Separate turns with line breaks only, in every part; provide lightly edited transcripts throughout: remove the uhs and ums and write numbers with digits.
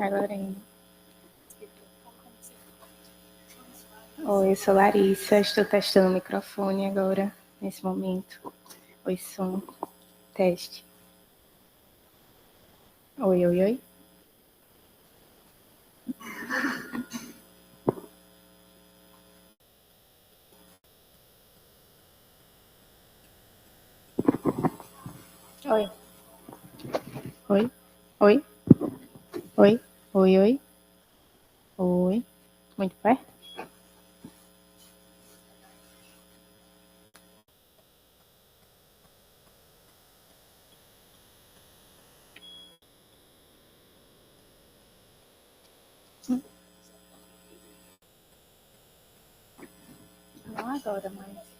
Agora ainda. Oi, eu sou Larissa, estou testando o microfone agora, nesse momento. Oi, som, teste. Oi, oi, oi. Oi. Oi, oi, oi, oi, oi. Oi, muito perto? Não agora, mas...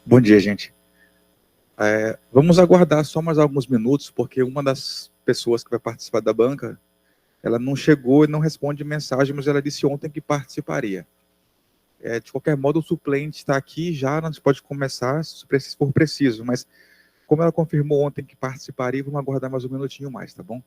Bom dia, gente. Vamos aguardar só mais alguns minutos, porque uma das pessoas que vai participar da banca, ela não chegou e não responde mensagem, mas ela disse ontem que participaria. De qualquer modo, o suplente está aqui já, nós pode começar se for preciso, mas como ela confirmou ontem que participaria, vamos aguardar mais um minutinho mais, tá bom?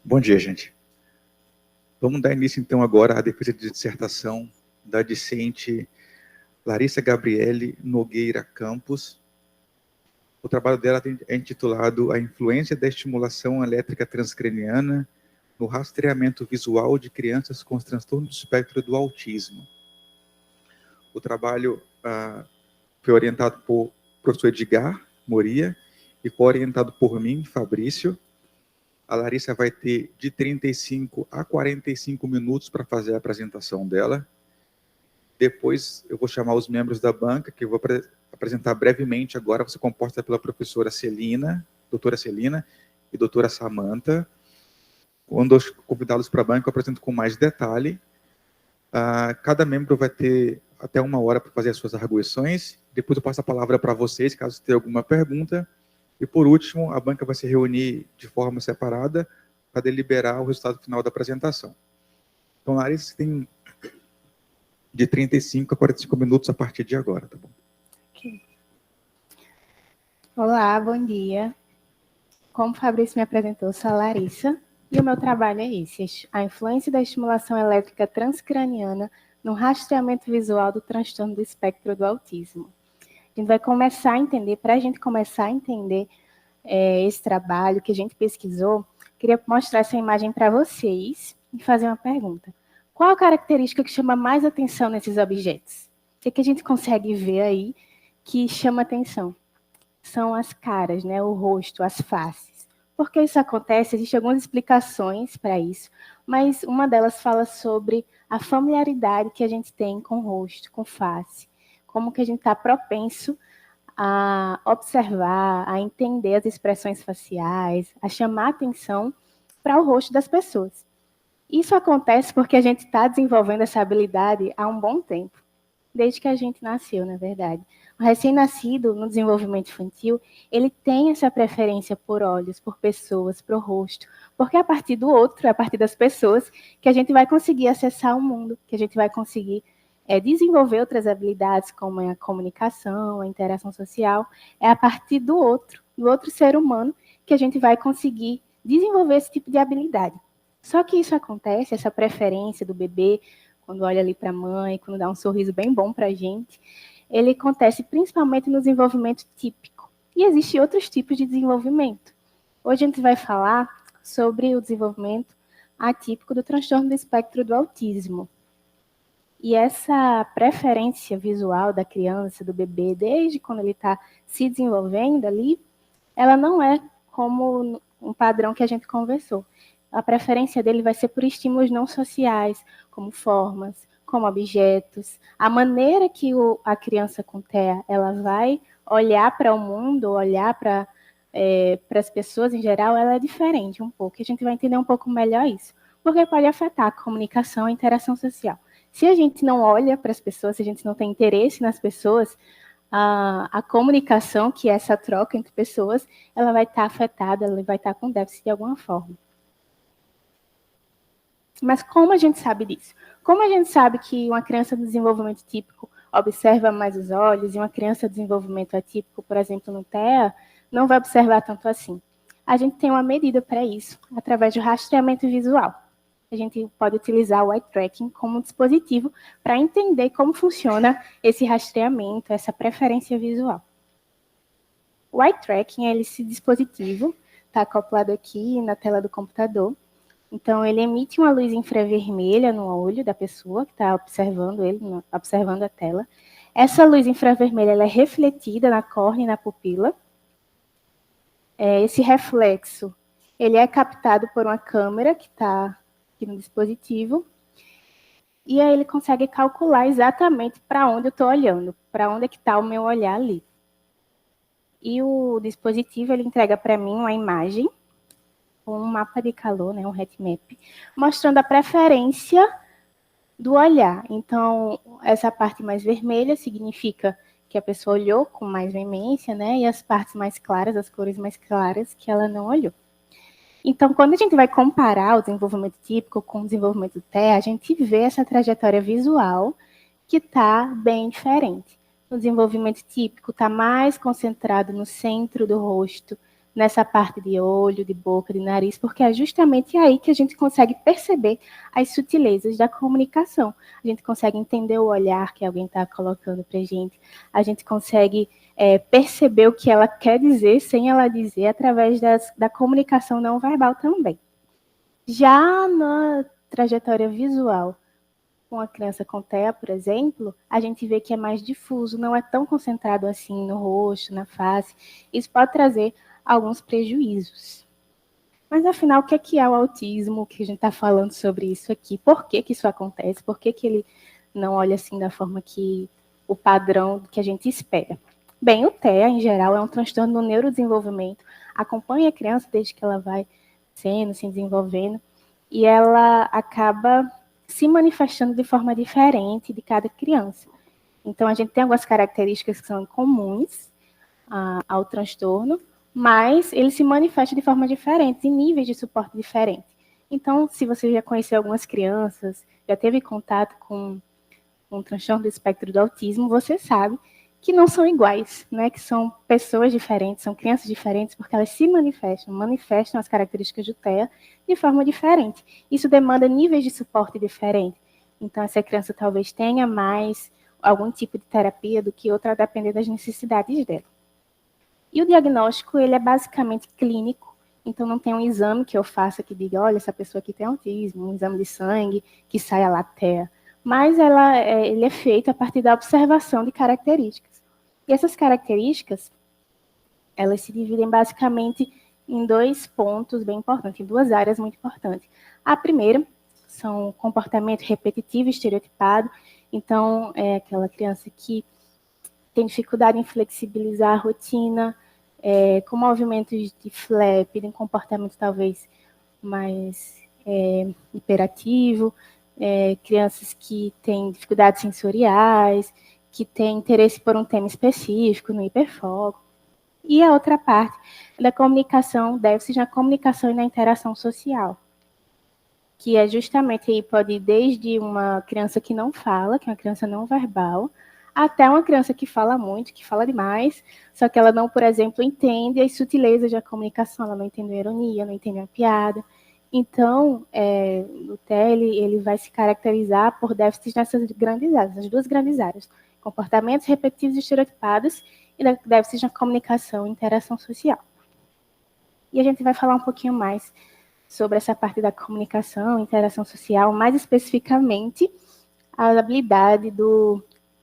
Bom dia, gente. Vamos dar início, então, agora à defesa de dissertação da discente Larissa Gabriele Nogueira Campos. O trabalho dela é intitulado A Influência da Estimulação Elétrica Transcraniana no Rastreamento Visual de Crianças com Transtorno do Espectro do Autismo. O trabalho foi orientado por professor Edgar Moria e foi orientado por mim, Fabrício. A Larissa vai ter de 35 a 45 minutos para fazer a apresentação dela. Depois eu vou chamar os membros da banca, que eu vou apresentar brevemente agora. Você composta pela professora Celina, doutora Celina e doutora Samanta. Quando eu convidá-los para a banca, eu apresento com mais detalhe. Cada membro vai ter até 1 hora para fazer as suas arguições. Depois eu passo a palavra para vocês, caso tenha alguma pergunta. E, por último, a banca vai se reunir de forma separada para deliberar o resultado final da apresentação. Então, Larissa, você tem de 35 a 45 minutos a partir de agora, tá bom?
Okay. Olá, bom dia. Como o Fabrício me apresentou, eu sou a Larissa, e o meu trabalho é esse, a influência da estimulação elétrica transcraniana no rastreamento visual do transtorno do espectro do autismo. A gente vai começar a entender, para a gente começar a entender esse trabalho que a gente pesquisou, queria mostrar essa imagem para vocês e fazer uma pergunta. Qual a característica que chama mais atenção nesses objetos? O que a gente consegue ver aí que chama atenção? São as caras, né? O rosto, as faces. Por que isso acontece? Existem algumas explicações para isso, mas uma delas fala sobre a familiaridade que a gente tem com o rosto, com face. Como que a gente está propenso a observar, a entender as expressões faciais, a chamar atenção para o rosto das pessoas. Isso acontece porque a gente está desenvolvendo essa habilidade há um bom tempo, desde que a gente nasceu, na verdade. O recém-nascido, no desenvolvimento infantil, ele tem essa preferência por olhos, por pessoas, por rosto, porque é a partir do outro, é a partir das pessoas, que a gente vai conseguir acessar o mundo, que a gente vai conseguir desenvolver outras habilidades, como a comunicação, a interação social. É a partir do outro ser humano, que a gente vai conseguir desenvolver esse tipo de habilidade. Só que isso acontece, essa preferência do bebê, quando olha ali para a mãe, quando dá um sorriso bem bom para a gente, ele acontece principalmente no desenvolvimento típico. E existem outros tipos de desenvolvimento. Hoje a gente vai falar sobre o desenvolvimento atípico do transtorno do espectro do autismo. E essa preferência visual da criança, do bebê, desde quando ele está se desenvolvendo ali, ela não é como um padrão que a gente conversou. A preferência dele vai ser por estímulos não sociais, como formas, como objetos. A maneira que a criança com TEA, ela vai olhar para o mundo, olhar para as pessoas em geral, ela é diferente um pouco. A gente vai entender um pouco melhor isso, porque pode afetar a comunicação e a interação social. Se a gente não olha para as pessoas, se a gente não tem interesse nas pessoas, a comunicação, que é essa troca entre pessoas, ela vai estar afetada, ela vai estar com déficit de alguma forma. Mas como a gente sabe disso? Como a gente sabe que uma criança de desenvolvimento típico observa mais os olhos e uma criança de desenvolvimento atípico, por exemplo, no TEA, não vai observar tanto assim? A gente tem uma medida para isso, através do rastreamento visual. A gente pode utilizar o eye tracking como dispositivo para entender como funciona esse rastreamento, essa preferência visual. O eye tracking é esse dispositivo, está acoplado aqui na tela do computador. Então, ele emite uma luz infravermelha no olho da pessoa que está observando observando a tela. Essa luz infravermelha ela é refletida na córnea e na pupila. Esse reflexo ele é captado por uma câmera que está aqui no dispositivo, e aí ele consegue calcular exatamente para onde eu estou olhando, para onde é que está o meu olhar ali. E o dispositivo ele entrega para mim uma imagem, um mapa de calor, né, um heatmap, mostrando a preferência do olhar. Então, essa parte mais vermelha significa que a pessoa olhou com mais veemência, né, e as partes mais claras, as cores mais claras, que ela não olhou. Então, quando a gente vai comparar o desenvolvimento típico com o desenvolvimento do TEA, a gente vê essa trajetória visual que está bem diferente. O desenvolvimento típico está mais concentrado no centro do rosto, nessa parte de olho, de boca, de nariz, porque é justamente aí que a gente consegue perceber as sutilezas da comunicação. A gente consegue entender o olhar que alguém está colocando para a gente consegue perceber o que ela quer dizer sem ela dizer, através da comunicação não verbal também. Já na trajetória visual, com a criança com TEA, por exemplo, a gente vê que é mais difuso, não é tão concentrado assim no rosto, na face. Isso pode trazer alguns prejuízos. Mas, afinal, o que é o autismo? O que a gente está falando sobre isso aqui? Por que isso acontece? Por que ele não olha assim da forma que o padrão que a gente espera? Bem, o TEA, em geral, é um transtorno do neurodesenvolvimento. Acompanha a criança desde que ela vai se desenvolvendo, e ela acaba se manifestando de forma diferente de cada criança. Então, a gente tem algumas características que são comuns ao transtorno, mas ele se manifesta de forma diferente, em níveis de suporte diferentes. Então, se você já conheceu algumas crianças, já teve contato com um transtorno do espectro do autismo, você sabe que não são iguais, né? Que são pessoas diferentes, são crianças diferentes, porque elas se manifestam as características do TEA de forma diferente. Isso demanda níveis de suporte diferentes. Então, essa criança talvez tenha mais algum tipo de terapia do que outra, a depender das necessidades dela. E o diagnóstico, ele é basicamente clínico, então não tem um exame que eu faça que diga, olha, essa pessoa aqui tem autismo, um exame de sangue que saia lá TEA. Mas ele é feito a partir da observação de características. E essas características, elas se dividem basicamente em 2 pontos bem importantes, em 2 áreas muito importantes. A primeira são comportamento repetitivo e estereotipado. Então, é aquela criança que tem dificuldade em flexibilizar a rotina, com movimentos de flap, de um comportamento talvez mais hiperativo, crianças que têm dificuldades sensoriais, que têm interesse por um tema específico, no hiperfoco. E a outra parte da comunicação, déficit na comunicação e na interação social, que é justamente aí, pode ir desde uma criança que não fala, que é uma criança não verbal, até uma criança que fala muito, que fala demais, só que ela não, por exemplo, entende as sutilezas da comunicação, ela não entende a ironia, não entende a piada. Então, o TEA, ele vai se caracterizar por déficits nessas grandes áreas, as 2 grandes áreas, comportamentos repetitivos e estereotipados, e déficits na comunicação e interação social. E a gente vai falar um pouquinho mais sobre essa parte da comunicação, interação social, mais especificamente a habilidade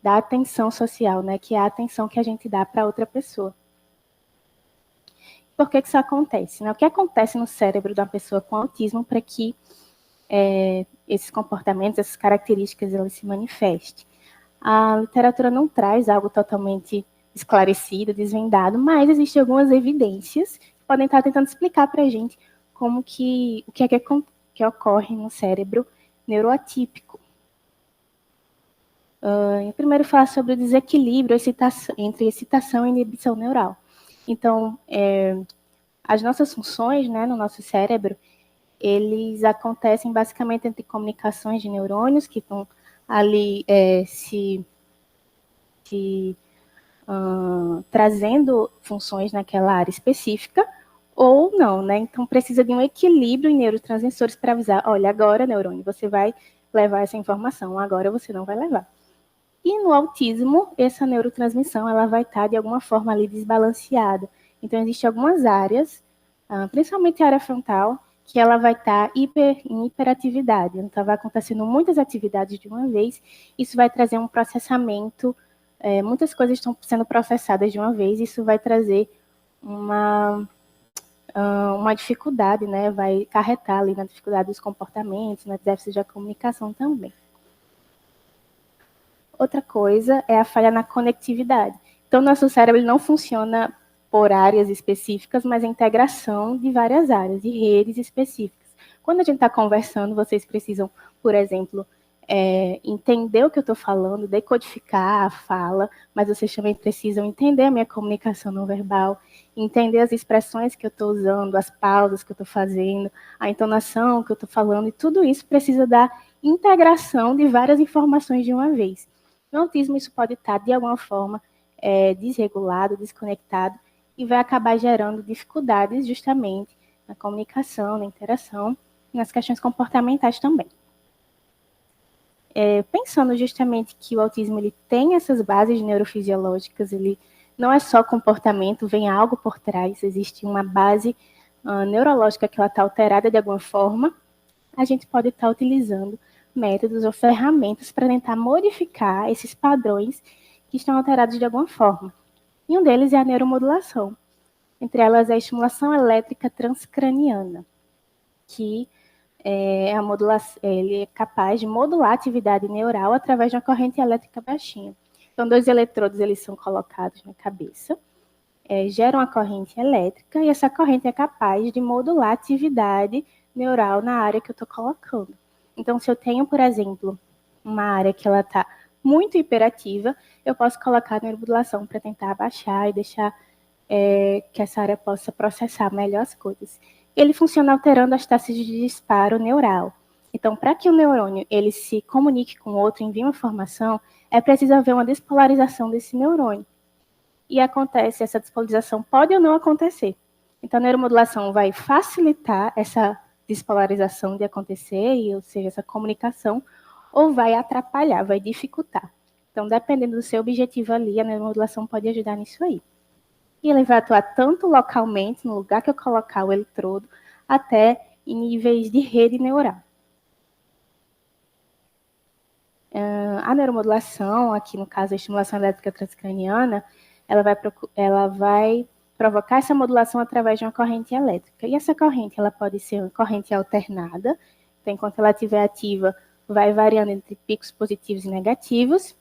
da atenção social, né, que é a atenção que a gente dá para outra pessoa. Por que isso acontece? Né? O que acontece no cérebro da pessoa com autismo para que esses comportamentos, essas características, elas se manifestem? A literatura não traz algo totalmente esclarecido, desvendado, mas existem algumas evidências que podem estar tentando explicar para a gente o que ocorre no cérebro neuroatípico. Eu primeiro falar sobre o desequilíbrio entre excitação e inibição neural. Então, as nossas funções, né, no nosso cérebro, eles acontecem basicamente entre comunicações de neurônios que estão ali trazendo funções naquela área específica, ou não, né? Então, precisa de um equilíbrio em neurotransmissores para avisar, olha, agora, neurônio, você vai levar essa informação, agora você não vai levar. E no autismo, essa neurotransmissão, ela vai estar, de alguma forma, ali desbalanceada. Então, existem algumas áreas, principalmente a área frontal, que ela vai estar em hiperatividade. Então, vai acontecendo muitas atividades de uma vez, isso vai trazer um processamento, muitas coisas estão sendo processadas de uma vez, isso vai trazer uma dificuldade, né? Vai acarretar ali na dificuldade dos comportamentos, na déficit da comunicação também. Outra coisa é a falha na conectividade. Então, nosso cérebro não funciona por áreas específicas, mas a integração de várias áreas, de redes específicas. Quando a gente está conversando, vocês precisam, por exemplo, entender o que eu estou falando, decodificar a fala, mas vocês também precisam entender a minha comunicação não verbal, entender as expressões que eu estou usando, as pausas que eu estou fazendo, a entonação que eu estou falando, e tudo isso precisa da integração de várias informações de uma vez. No autismo, isso pode estar, de alguma forma, desregulado, desconectado, e vai acabar gerando dificuldades justamente na comunicação, na interação, e nas questões comportamentais também. Pensando justamente que o autismo ele tem essas bases neurofisiológicas, ele não é só comportamento, vem algo por trás, existe uma base neurológica que ela está alterada de alguma forma, a gente pode estar utilizando métodos ou ferramentas para tentar modificar esses padrões que estão alterados de alguma forma. E um deles é a neuromodulação. Entre elas, a estimulação elétrica transcraniana, que ele é capaz de modular a atividade neural através de uma corrente elétrica baixinha. Então, 2 eletrodos eles são colocados na cabeça, geram a corrente elétrica, e essa corrente é capaz de modular a atividade neural na área que eu estou colocando. Então, se eu tenho, por exemplo, uma área que ela está muito hiperativa, eu posso colocar a neuromodulação para tentar abaixar e deixar que essa área possa processar melhor as coisas. Ele funciona alterando as taxas de disparo neural. Então, para que o neurônio ele se comunique com o outro, envie uma informação, é preciso haver uma despolarização desse neurônio. E acontece, essa despolarização pode ou não acontecer. Então, a neuromodulação vai facilitar essa despolarização de acontecer, ou seja, essa comunicação, ou vai atrapalhar, vai dificultar. Então, dependendo do seu objetivo ali, a neuromodulação pode ajudar nisso aí. E ele vai atuar tanto localmente, no lugar que eu colocar o eletrodo, até em níveis de rede neural. A neuromodulação, aqui no caso a estimulação elétrica transcraniana, ela vai provocar essa modulação através de uma corrente elétrica. E essa corrente ela pode ser uma corrente alternada, então enquanto ela estiver ativa, vai variando entre picos positivos e negativos.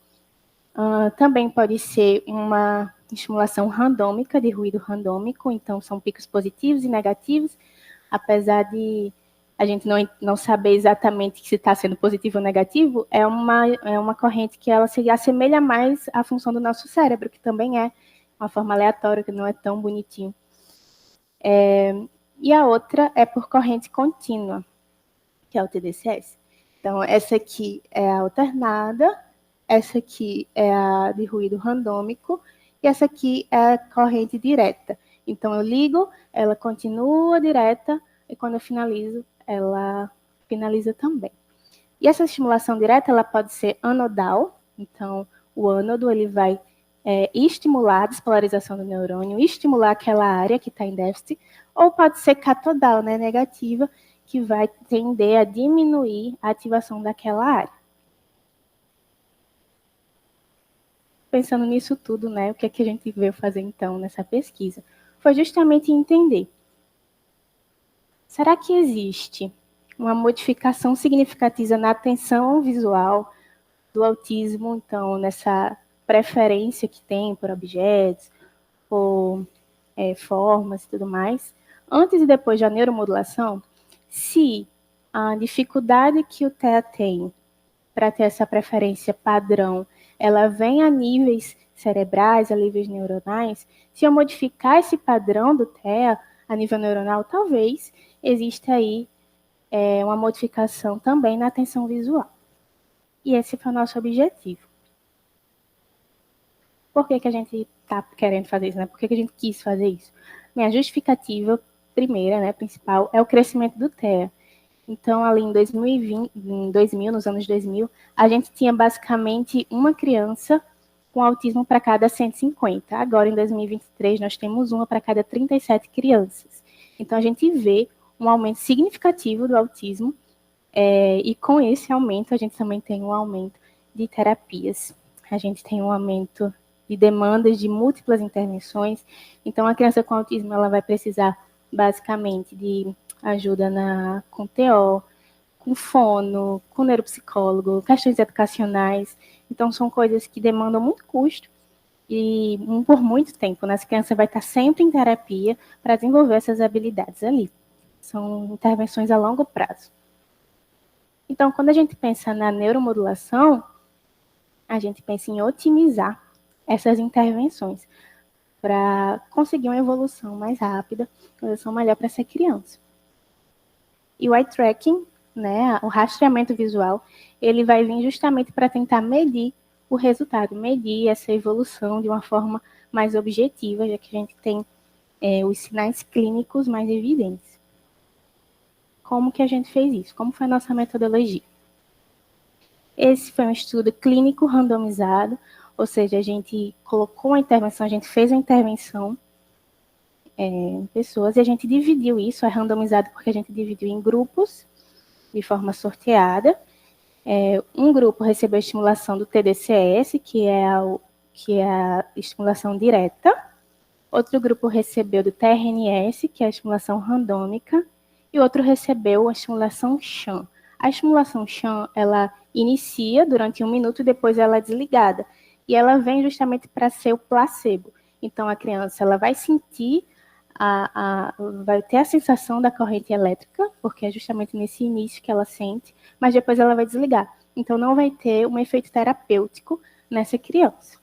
Também pode ser uma estimulação randômica, de ruído randômico, então são picos positivos e negativos, apesar de a gente não saber exatamente se está sendo positivo ou negativo, é uma corrente que ela se assemelha mais à função do nosso cérebro, que também é uma forma aleatória, que não é tão bonitinho. E a outra é por corrente contínua, que é o TDCS. Então, essa aqui é a alternada, essa aqui é a de ruído randômico, e essa aqui é a corrente direta. Então, eu ligo, ela continua direta, e quando eu finalizo, ela finaliza também. E essa estimulação direta, ela pode ser anodal, então, o ânodo, ele vai estimular a despolarização do neurônio, estimular aquela área que está em déficit, ou pode ser catodal, né, negativa, que vai tender a diminuir a ativação daquela área. Pensando nisso tudo, né, o que é que a gente veio fazer, então, nessa pesquisa? Foi justamente entender, será que existe uma modificação significativa na atenção visual do autismo, então, nessa preferência que tem por objetos, por formas e tudo mais, antes e depois da neuromodulação? Se a dificuldade que o TEA tem para ter essa preferência padrão, ela vem a níveis cerebrais, a níveis neuronais, se eu modificar esse padrão do TEA a nível neuronal, talvez exista aí uma modificação também na atenção visual. E esse foi o nosso objetivo. Por que a gente está querendo fazer isso, né? Por que a gente quis fazer isso? Minha justificativa primeira, né, principal, é o crescimento do TEA. Então, ali em 2000, nos anos 2000, a gente tinha basicamente uma criança com autismo para cada 150. Agora, em 2023, nós temos uma para cada 37 crianças. Então, a gente vê um aumento significativo do autismo, e com esse aumento, a gente também tem um aumento de terapias. A gente tem um aumento de demandas de múltiplas intervenções. Então, a criança com autismo, ela vai precisar, basicamente, de ajuda com TO, com fono, com neuropsicólogo, questões educacionais. Então, são coisas que demandam muito custo e por muito tempo, né? Essa criança vai estar sempre em terapia para desenvolver essas habilidades ali. São intervenções a longo prazo. Então, quando a gente pensa na neuromodulação, a gente pensa em otimizar essas intervenções para conseguir uma evolução mais rápida, uma evolução melhor para essa criança. E o eye tracking, né, o rastreamento visual, ele vai vir justamente para tentar medir o resultado, medir essa evolução de uma forma mais objetiva, já que a gente tem os sinais clínicos mais evidentes. Como que a gente fez isso? Como foi a nossa metodologia? Esse foi um estudo clínico randomizado, ou seja, a gente colocou uma intervenção, a gente fez uma intervenção em pessoas e a gente dividiu isso, é randomizado porque a gente dividiu em grupos de forma sorteada. Um grupo recebeu a estimulação do TDCS, que é a estimulação direta. Outro grupo recebeu do TRNS, que é a estimulação randômica. E outro recebeu a estimulação SHAM. A estimulação SHAM, ela inicia durante 1 minuto e depois ela é desligada. E ela vem justamente para ser o placebo. Então, a criança ela vai sentir, vai ter a sensação da corrente elétrica, porque é justamente nesse início que ela sente, mas depois ela vai desligar. Então, não vai ter um efeito terapêutico nessa criança.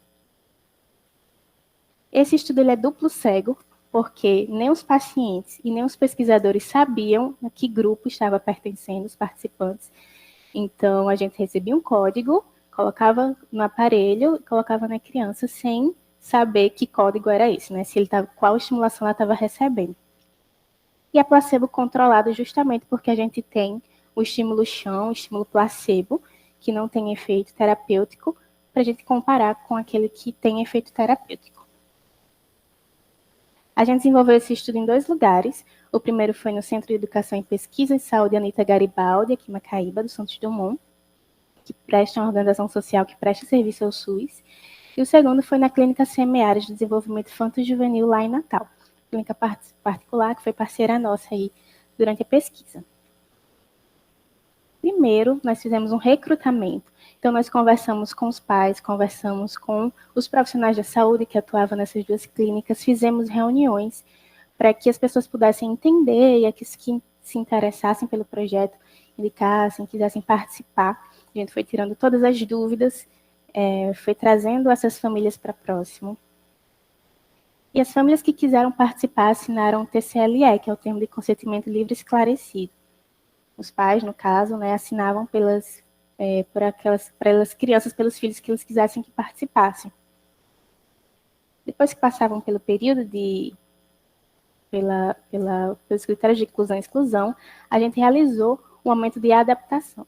Esse estudo ele é duplo cego, porque nem os pacientes e nem os pesquisadores sabiam a que grupo estava pertencendo os participantes. Então, a gente recebia um código, colocava no aparelho, colocava na criança sem saber que código era esse, né? Se ele tava, qual estimulação ela estava recebendo. E a placebo controlado justamente porque a gente tem o estímulo chão, o estímulo placebo, que não tem efeito terapêutico, para a gente comparar com aquele que tem efeito terapêutico. A gente desenvolveu esse estudo em 2 lugares. O primeiro foi no Centro de Educação e Pesquisa em Saúde Anita Garibaldi, aqui em Macaíba, do Santos Dumont, que presta uma organização social que presta serviço ao SUS. E o segundo foi na Clínica Semeares de Desenvolvimento Infanto-Juvenil, lá em Natal. Clínica particular, que foi parceira nossa aí durante a pesquisa. Primeiro, nós fizemos um recrutamento. Então, nós conversamos com os pais, conversamos com os profissionais da saúde que atuavam nessas 2 clínicas, fizemos reuniões para que as pessoas pudessem entender e aqueles que se interessassem pelo projeto, indicassem, quisessem participar. A gente foi tirando todas as dúvidas, foi trazendo essas famílias para próximo. E as famílias que quiseram participar assinaram o TCLE, que é o Termo de Consentimento Livre e Esclarecido. Os pais, no caso, né, assinavam por aquelas crianças, pelos filhos que eles quisessem que participassem. Depois que passavam pelo período pelos critérios de inclusão e exclusão, a gente realizou um momento de adaptação.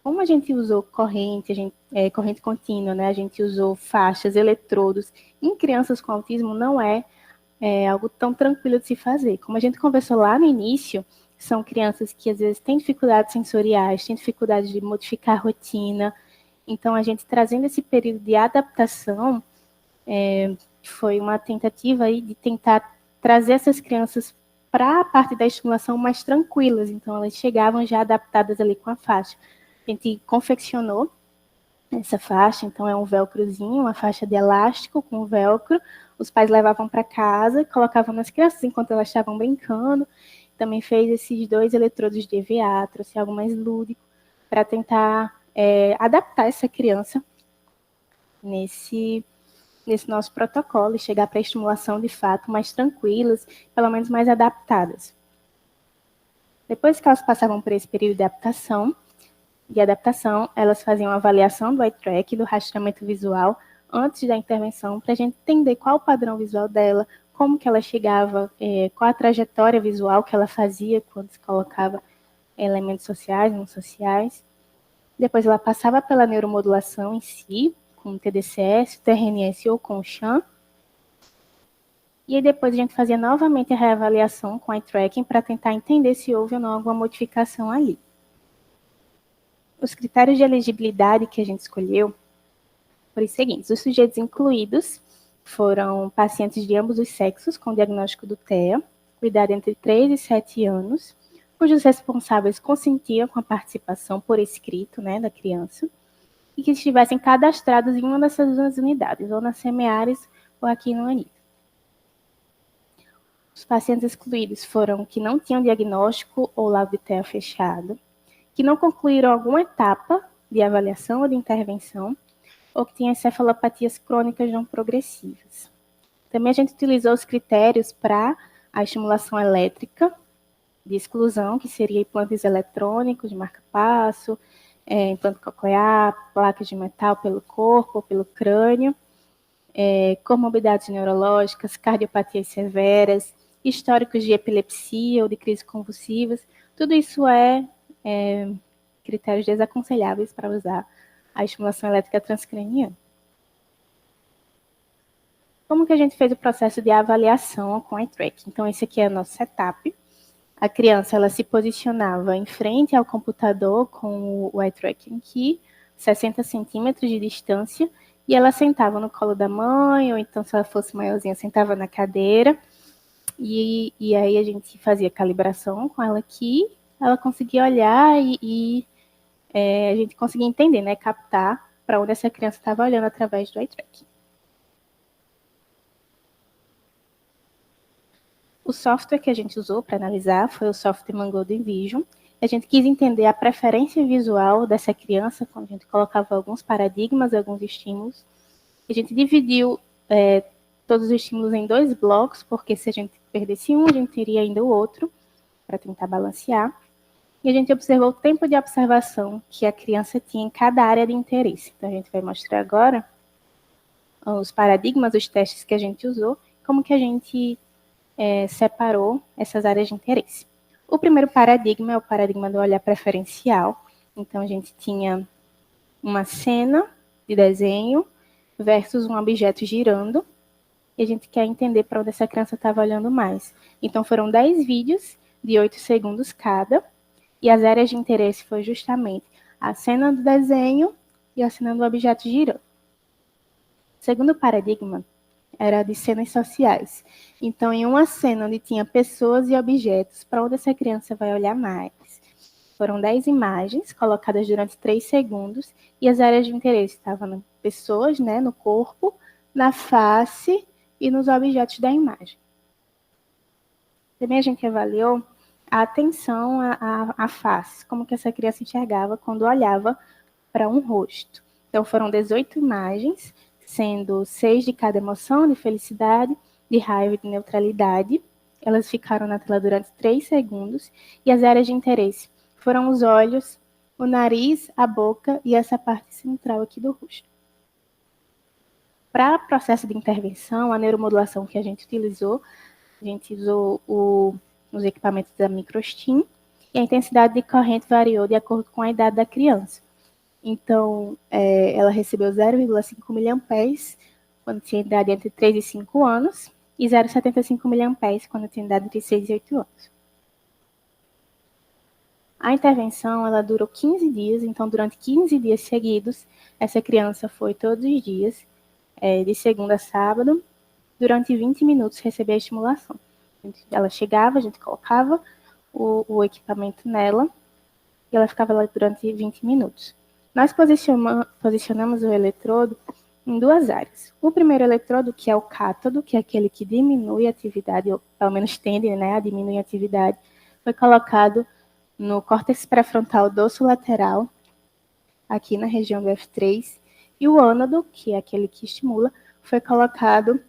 Como a gente usou corrente contínua, né, a gente usou faixas, eletrodos, em crianças com autismo não é algo tão tranquilo de se fazer. Como a gente conversou lá no início, são crianças que às vezes têm dificuldades sensoriais, têm dificuldade de modificar a rotina. Então, a gente trazendo esse período de adaptação, foi uma tentativa aí de tentar trazer essas crianças para a parte da estimulação mais tranquilas. Então, elas chegavam já adaptadas ali com a faixa. A gente confeccionou essa faixa, então é um velcrozinho, uma faixa de elástico com velcro. Os pais levavam para casa, colocavam nas crianças enquanto elas estavam brincando. Também fez esses 2 eletrodos de EVA, trouxe algo mais lúdico, para tentar adaptar essa criança nesse nosso protocolo e chegar para a estimulação, de fato, mais tranquilas, pelo menos mais adaptadas. Depois que elas passavam por esse período de adaptação, elas faziam a avaliação do eye track, do rastreamento visual, antes da intervenção, para a gente entender qual o padrão visual dela, como que ela chegava, qual a trajetória visual que ela fazia quando se colocava elementos sociais, não sociais. Depois ela passava pela neuromodulação em si, com TDCS, TRNS ou com SHAM. E aí depois a gente fazia novamente a reavaliação com eye tracking para tentar entender se houve ou não alguma modificação ali. Os critérios de elegibilidade que a gente escolheu foram os seguintes. Os sujeitos incluídos foram pacientes de ambos os sexos com diagnóstico do TEA, com idade entre 3 e 7 anos, cujos responsáveis consentiam com a participação por escrito, né, da criança, e que estivessem cadastrados em uma dessas 2 unidades, ou na Semeares ou aqui no Anita. Os pacientes excluídos foram que não tinham diagnóstico ou laudo de TEA fechado, que não concluíram alguma etapa de avaliação ou de intervenção, ou que tinham encefalopatias crônicas não progressivas. Também a gente utilizou os critérios para a estimulação elétrica de exclusão, que seria implantes eletrônicos de marca-passo, implante coclear, placas de metal pelo corpo ou pelo crânio, comorbidades neurológicas, cardiopatias severas, históricos de epilepsia ou de crises convulsivas. Tudo isso é critérios desaconselháveis para usar a estimulação elétrica transcraniana. Como que a gente fez o processo de avaliação com o eye tracking? Então, esse aqui é o nosso setup. A criança ela se posicionava em frente ao computador com o eye tracking key, 60 centímetros de distância, e ela sentava no colo da mãe, ou então, se ela fosse maiorzinha, sentava na cadeira, e aí a gente fazia calibração com ela aqui, ela conseguia olhar e a gente conseguia entender, né, captar para onde essa criança estava olhando através do eye tracking. O software que a gente usou para analisar foi o software Mango Envision. A gente quis entender a preferência visual dessa criança, quando a gente colocava alguns paradigmas, alguns estímulos. A gente dividiu todos os estímulos em 2 blocos, porque se a gente perdesse um, a gente teria ainda o outro, para tentar balancear. E a gente observou o tempo de observação que a criança tinha em cada área de interesse. Então, a gente vai mostrar agora os paradigmas, os testes que a gente usou, como que a gente separou essas áreas de interesse. O primeiro paradigma é o paradigma do olhar preferencial. Então, a gente tinha uma cena de desenho versus um objeto girando, e a gente quer entender para onde essa criança estava olhando mais. Então, foram 10 vídeos de 8 segundos cada, e as áreas de interesse foi justamente a cena do desenho e a cena do objeto girando. O segundo paradigma era de cenas sociais. Então, em uma cena onde tinha pessoas e objetos, para onde essa criança vai olhar mais? Foram 10 imagens colocadas durante 3 segundos, e as áreas de interesse estavam nas pessoas, né, no corpo, na face e nos objetos da imagem. Também a gente avaliou a atenção à face, como que essa criança enxergava quando olhava para um rosto. Então, foram 18 imagens, sendo 6 de cada emoção, de felicidade, de raiva e de neutralidade. Elas ficaram na tela durante 3 segundos, e as áreas de interesse foram os olhos, o nariz, a boca e essa parte central aqui do rosto. Para o processo de intervenção, a neuromodulação que a gente usou os equipamentos da MicroStim, e a intensidade de corrente variou de acordo com a idade da criança. Então, ela recebeu 0,5 mA quando tinha idade entre 3 e 5 anos, e 0,75 mA quando tinha idade entre 6 e 8 anos. A intervenção ela durou 15 dias, então durante 15 dias seguidos, essa criança foi todos os dias, de segunda a sábado, durante 20 minutos receber a estimulação. Ela chegava, a gente colocava o equipamento nela, e ela ficava lá durante 20 minutos. Nós posicionamos o eletrodo em 2 áreas. O primeiro eletrodo, que é o cátodo, que é aquele que diminui a atividade, ou pelo menos tende, né, a diminuir a atividade, foi colocado no córtex pré-frontal dorsolateral, aqui na região do F3, e o ânodo, que é aquele que estimula, foi colocado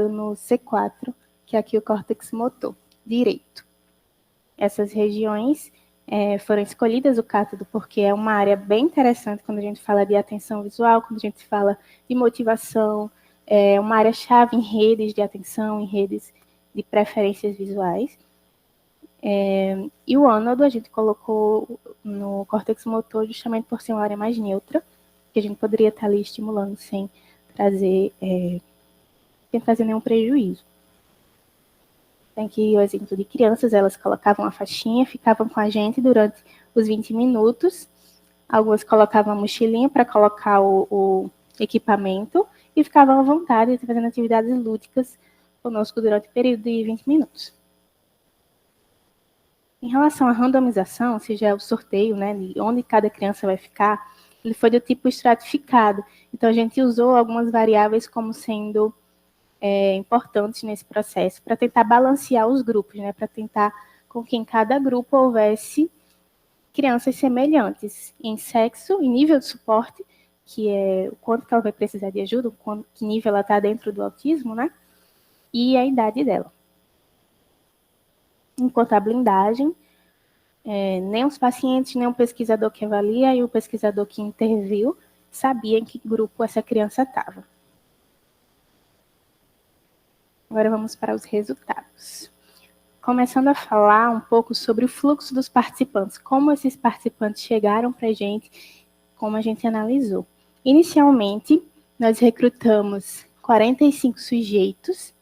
no C4, que é aqui o córtex motor direito. Essas regiões foram escolhidas o cátodo porque é uma área bem interessante quando a gente fala de atenção visual, quando a gente fala de motivação, é uma área-chave em redes de atenção, em redes de preferências visuais. E o ânodo a gente colocou no córtex motor justamente por ser uma área mais neutra, que a gente poderia estar ali estimulando sem trazer nenhum prejuízo. Tem aqui o exemplo de crianças, elas colocavam a faixinha, ficavam com a gente durante os 20 minutos. Algumas colocavam a mochilinha para colocar o equipamento e ficavam à vontade fazendo atividades lúdicas conosco durante o período de 20 minutos. Em relação à randomização, ou seja, o sorteio, né, de onde cada criança vai ficar, ele foi do tipo estratificado. Então, a gente usou algumas variáveis como sendo importantes nesse processo, para tentar balancear os grupos, né, para tentar com que em cada grupo houvesse crianças semelhantes em sexo, em nível de suporte, que é o quanto que ela vai precisar de ajuda, que nível ela está dentro do autismo, né, e a idade dela. Enquanto a blindagem, nem os pacientes, nem o pesquisador que avalia e o pesquisador que interviu sabia em que grupo essa criança estava. Agora vamos para os resultados. Começando a falar um pouco sobre o fluxo dos participantes, como esses participantes chegaram para a gente, como a gente analisou. Inicialmente, nós recrutamos 45 sujeitos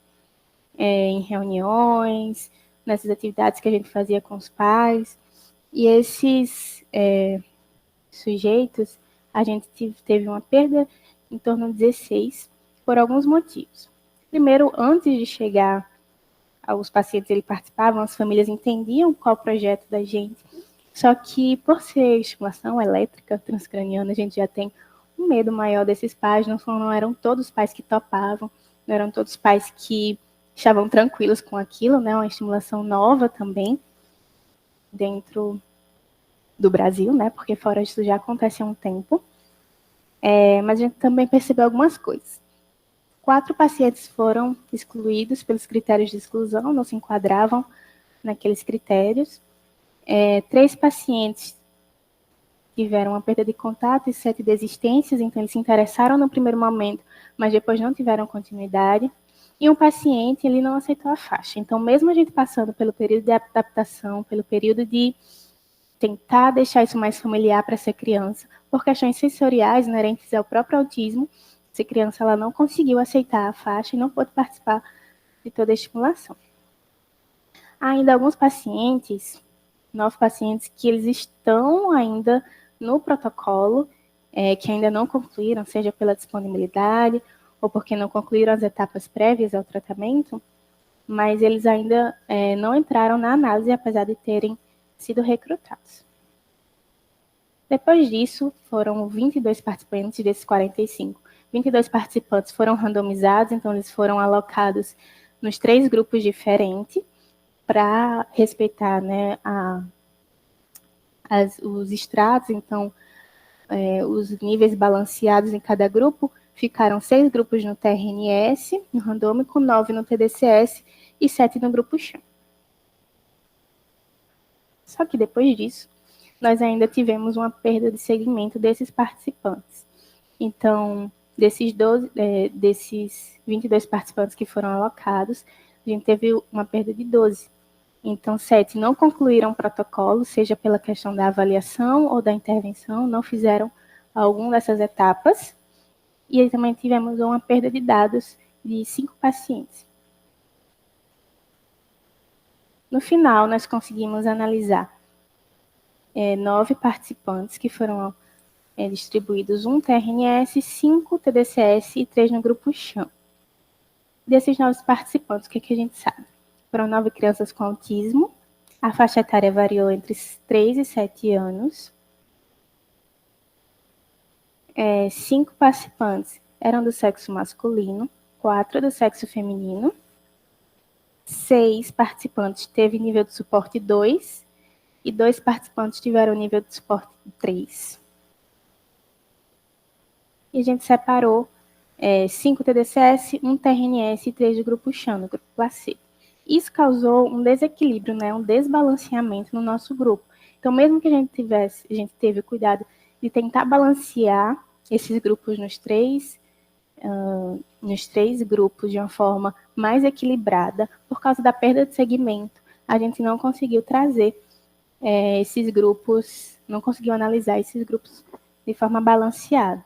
em reuniões, nessas atividades que a gente fazia com os pais, e esses sujeitos, a gente teve uma perda em torno de 16, por alguns motivos. Primeiro, antes de chegar aos pacientes, eles participavam, as famílias entendiam qual o projeto da gente, só que por ser estimulação elétrica transcraniana, a gente já tem um medo maior desses pais, não eram todos os pais que topavam, não eram todos os pais que estavam tranquilos com aquilo, né? Uma estimulação nova também, dentro do Brasil, né? Porque fora disso já acontece há um tempo. Mas a gente também percebeu algumas coisas. 4 pacientes foram excluídos pelos critérios de exclusão, não se enquadravam naqueles critérios. 3 pacientes tiveram uma perda de contato e 7 desistências, então eles se interessaram no primeiro momento, mas depois não tiveram continuidade. E um paciente, ele não aceitou a faixa. Então, mesmo a gente passando pelo período de adaptação, pelo período de tentar deixar isso mais familiar para essa criança, por questões sensoriais inerentes ao próprio autismo, essa criança ela não conseguiu aceitar a faixa e não pôde participar de toda a estimulação. Há ainda alguns pacientes, 9 pacientes, que eles estão ainda no protocolo, que ainda não concluíram, seja pela disponibilidade ou porque não concluíram as etapas prévias ao tratamento, mas eles ainda não entraram na análise, apesar de terem sido recrutados. Depois disso, foram 22 participantes desses 45. 22 participantes foram randomizados, então eles foram alocados nos 3 grupos diferentes para respeitar, né, os estratos, então os níveis balanceados em cada grupo. Ficaram 6 grupos no TRNS, no randômico, 9 no TDCS e 7 no grupo chão. Só que depois disso, nós ainda tivemos uma perda de segmento desses participantes. Então, desses 22 participantes que foram alocados, a gente teve uma perda de 12. Então, 7 não concluíram o protocolo, seja pela questão da avaliação ou da intervenção, não fizeram alguma dessas etapas. E aí também tivemos uma perda de dados de 5 pacientes. No final, nós conseguimos analisar 9 participantes que foram distribuídos, 1 TRNS, 5 TDCS e 3 no grupo chão. Desses 9 participantes, o que a gente sabe? Foram 9 crianças com autismo, a faixa etária variou entre 3 e 7 anos. 5 participantes eram do sexo masculino, 4 do sexo feminino. 6 participantes teve nível de suporte 2 e 2 participantes tiveram nível de suporte 3. E a gente separou 5 TDCS, 1 TRNS e 3 do grupo chão, no grupo placebo. Isso causou um desequilíbrio, né, um desbalanceamento no nosso grupo. Então, mesmo que a gente teve o cuidado de tentar balancear esses grupos nos três grupos de uma forma mais equilibrada, por causa da perda de segmento, a gente não conseguiu trazer esses grupos, não conseguiu analisar esses grupos de forma balanceada.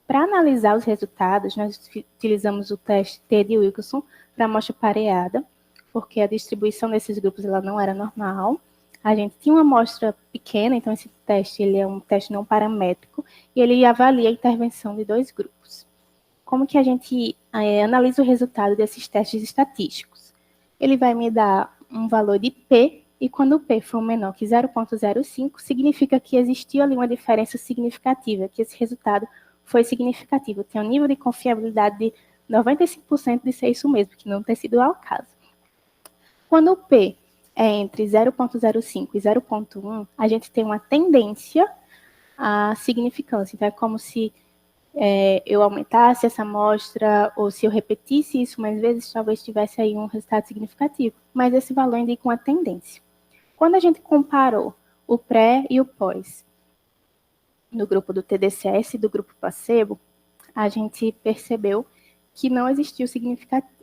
Para analisar os resultados, nós utilizamos o teste T de Wilkinson para amostra pareada, porque a distribuição desses grupos ela não era normal. A gente tinha uma amostra pequena, então esse teste ele é um teste não paramétrico, e ele avalia a intervenção de 2 grupos. Como que a gente analisa o resultado desses testes estatísticos? Ele vai me dar um valor de P, e quando o P for menor que 0,05, significa que existiu ali uma diferença significativa, que esse resultado foi significativo. Tem um nível de confiabilidade de 95% de ser isso mesmo, que não ter sido ao caso. Quando o P é entre 0,05 e 0,1, a gente tem uma tendência à significância. Então, é como se eu aumentasse essa amostra, ou se eu repetisse isso mais vezes, talvez tivesse aí um resultado significativo. Mas esse valor indica uma tendência. Quando a gente comparou o pré e o pós no grupo do TDCS e do grupo placebo, a gente percebeu que não existiu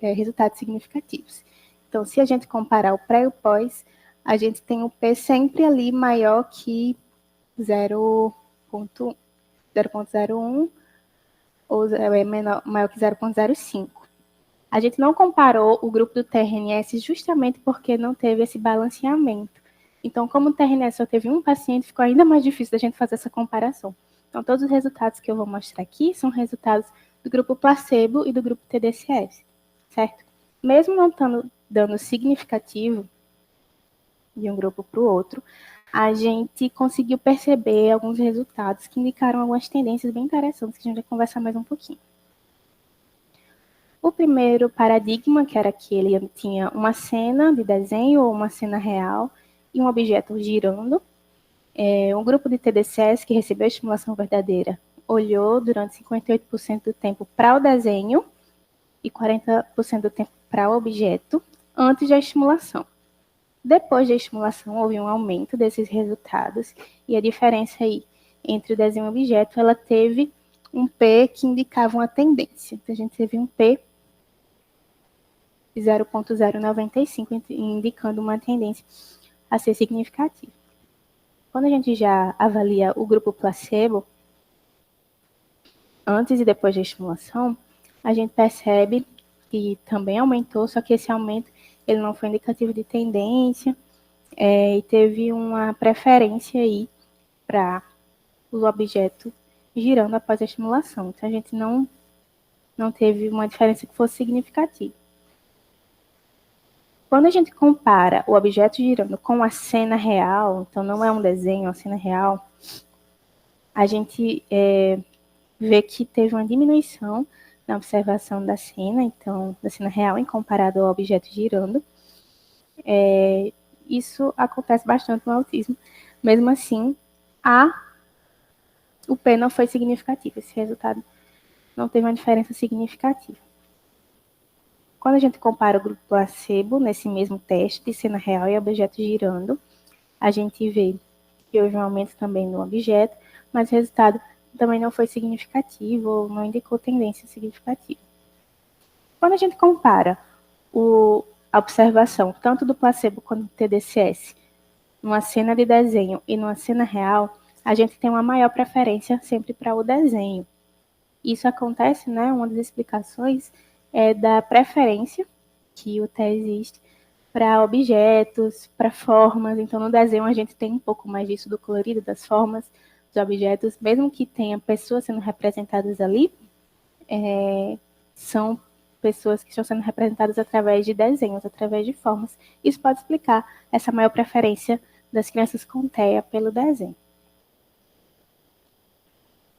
resultados significativos. Então, se a gente comparar o pré e o pós, a gente tem o P sempre ali maior que 0,01 ou maior que 0,05. A gente não comparou o grupo do TRNS justamente porque não teve esse balanceamento. Então, como o TRNS só teve um paciente, ficou ainda mais difícil da gente fazer essa comparação. Então, todos os resultados que eu vou mostrar aqui são resultados do grupo placebo e do grupo TDCS, certo? Mesmo não estando dando significativo de um grupo para o outro, a gente conseguiu perceber alguns resultados que indicaram algumas tendências bem interessantes, que a gente vai conversar mais um pouquinho. O primeiro paradigma, que era que ele tinha uma cena de desenho ou uma cena real e um objeto girando. Um grupo de TDCS que recebeu estimulação verdadeira olhou durante 58% do tempo para o desenho e 40% do tempo para o objeto antes da estimulação. Depois da estimulação, houve um aumento desses resultados e a diferença aí entre o desenho e o objeto, ela teve um P que indicava uma tendência. Então, a gente teve um P de 0,095, indicando uma tendência a ser significativa. Quando a gente já avalia o grupo placebo, antes e depois da estimulação, a gente percebe que também aumentou, só que esse aumento ele não foi indicativo de tendência, e teve uma preferência aí para o objeto girando após a estimulação. Então, a gente não teve uma diferença que fosse significativa. Quando a gente compara o objeto girando com a cena real, então não é um desenho, é uma cena real, a gente vê que teve uma diminuição na observação da cena, então, da cena real, em comparado ao objeto girando. Isso acontece bastante no autismo. Mesmo assim, o P não foi significativo, esse resultado não teve uma diferença significativa. Quando a gente compara o grupo placebo, nesse mesmo teste de cena real e objeto girando, a gente vê que houve um aumento também no objeto, mas o resultado também não foi significativo ou não indicou tendência significativa. Quando a gente compara a observação tanto do placebo quanto do TDCS numa cena de desenho e numa cena real, a gente tem uma maior preferência sempre para o desenho. Isso acontece, né? Uma das explicações é da preferência que o TE existe para objetos, para formas. Então, no desenho, a gente tem um pouco mais disso do colorido, das formas, dos objetos. Mesmo que tenha pessoas sendo representadas ali, são pessoas que estão sendo representadas através de desenhos, através de formas. Isso pode explicar essa maior preferência das crianças com TEA pelo desenho.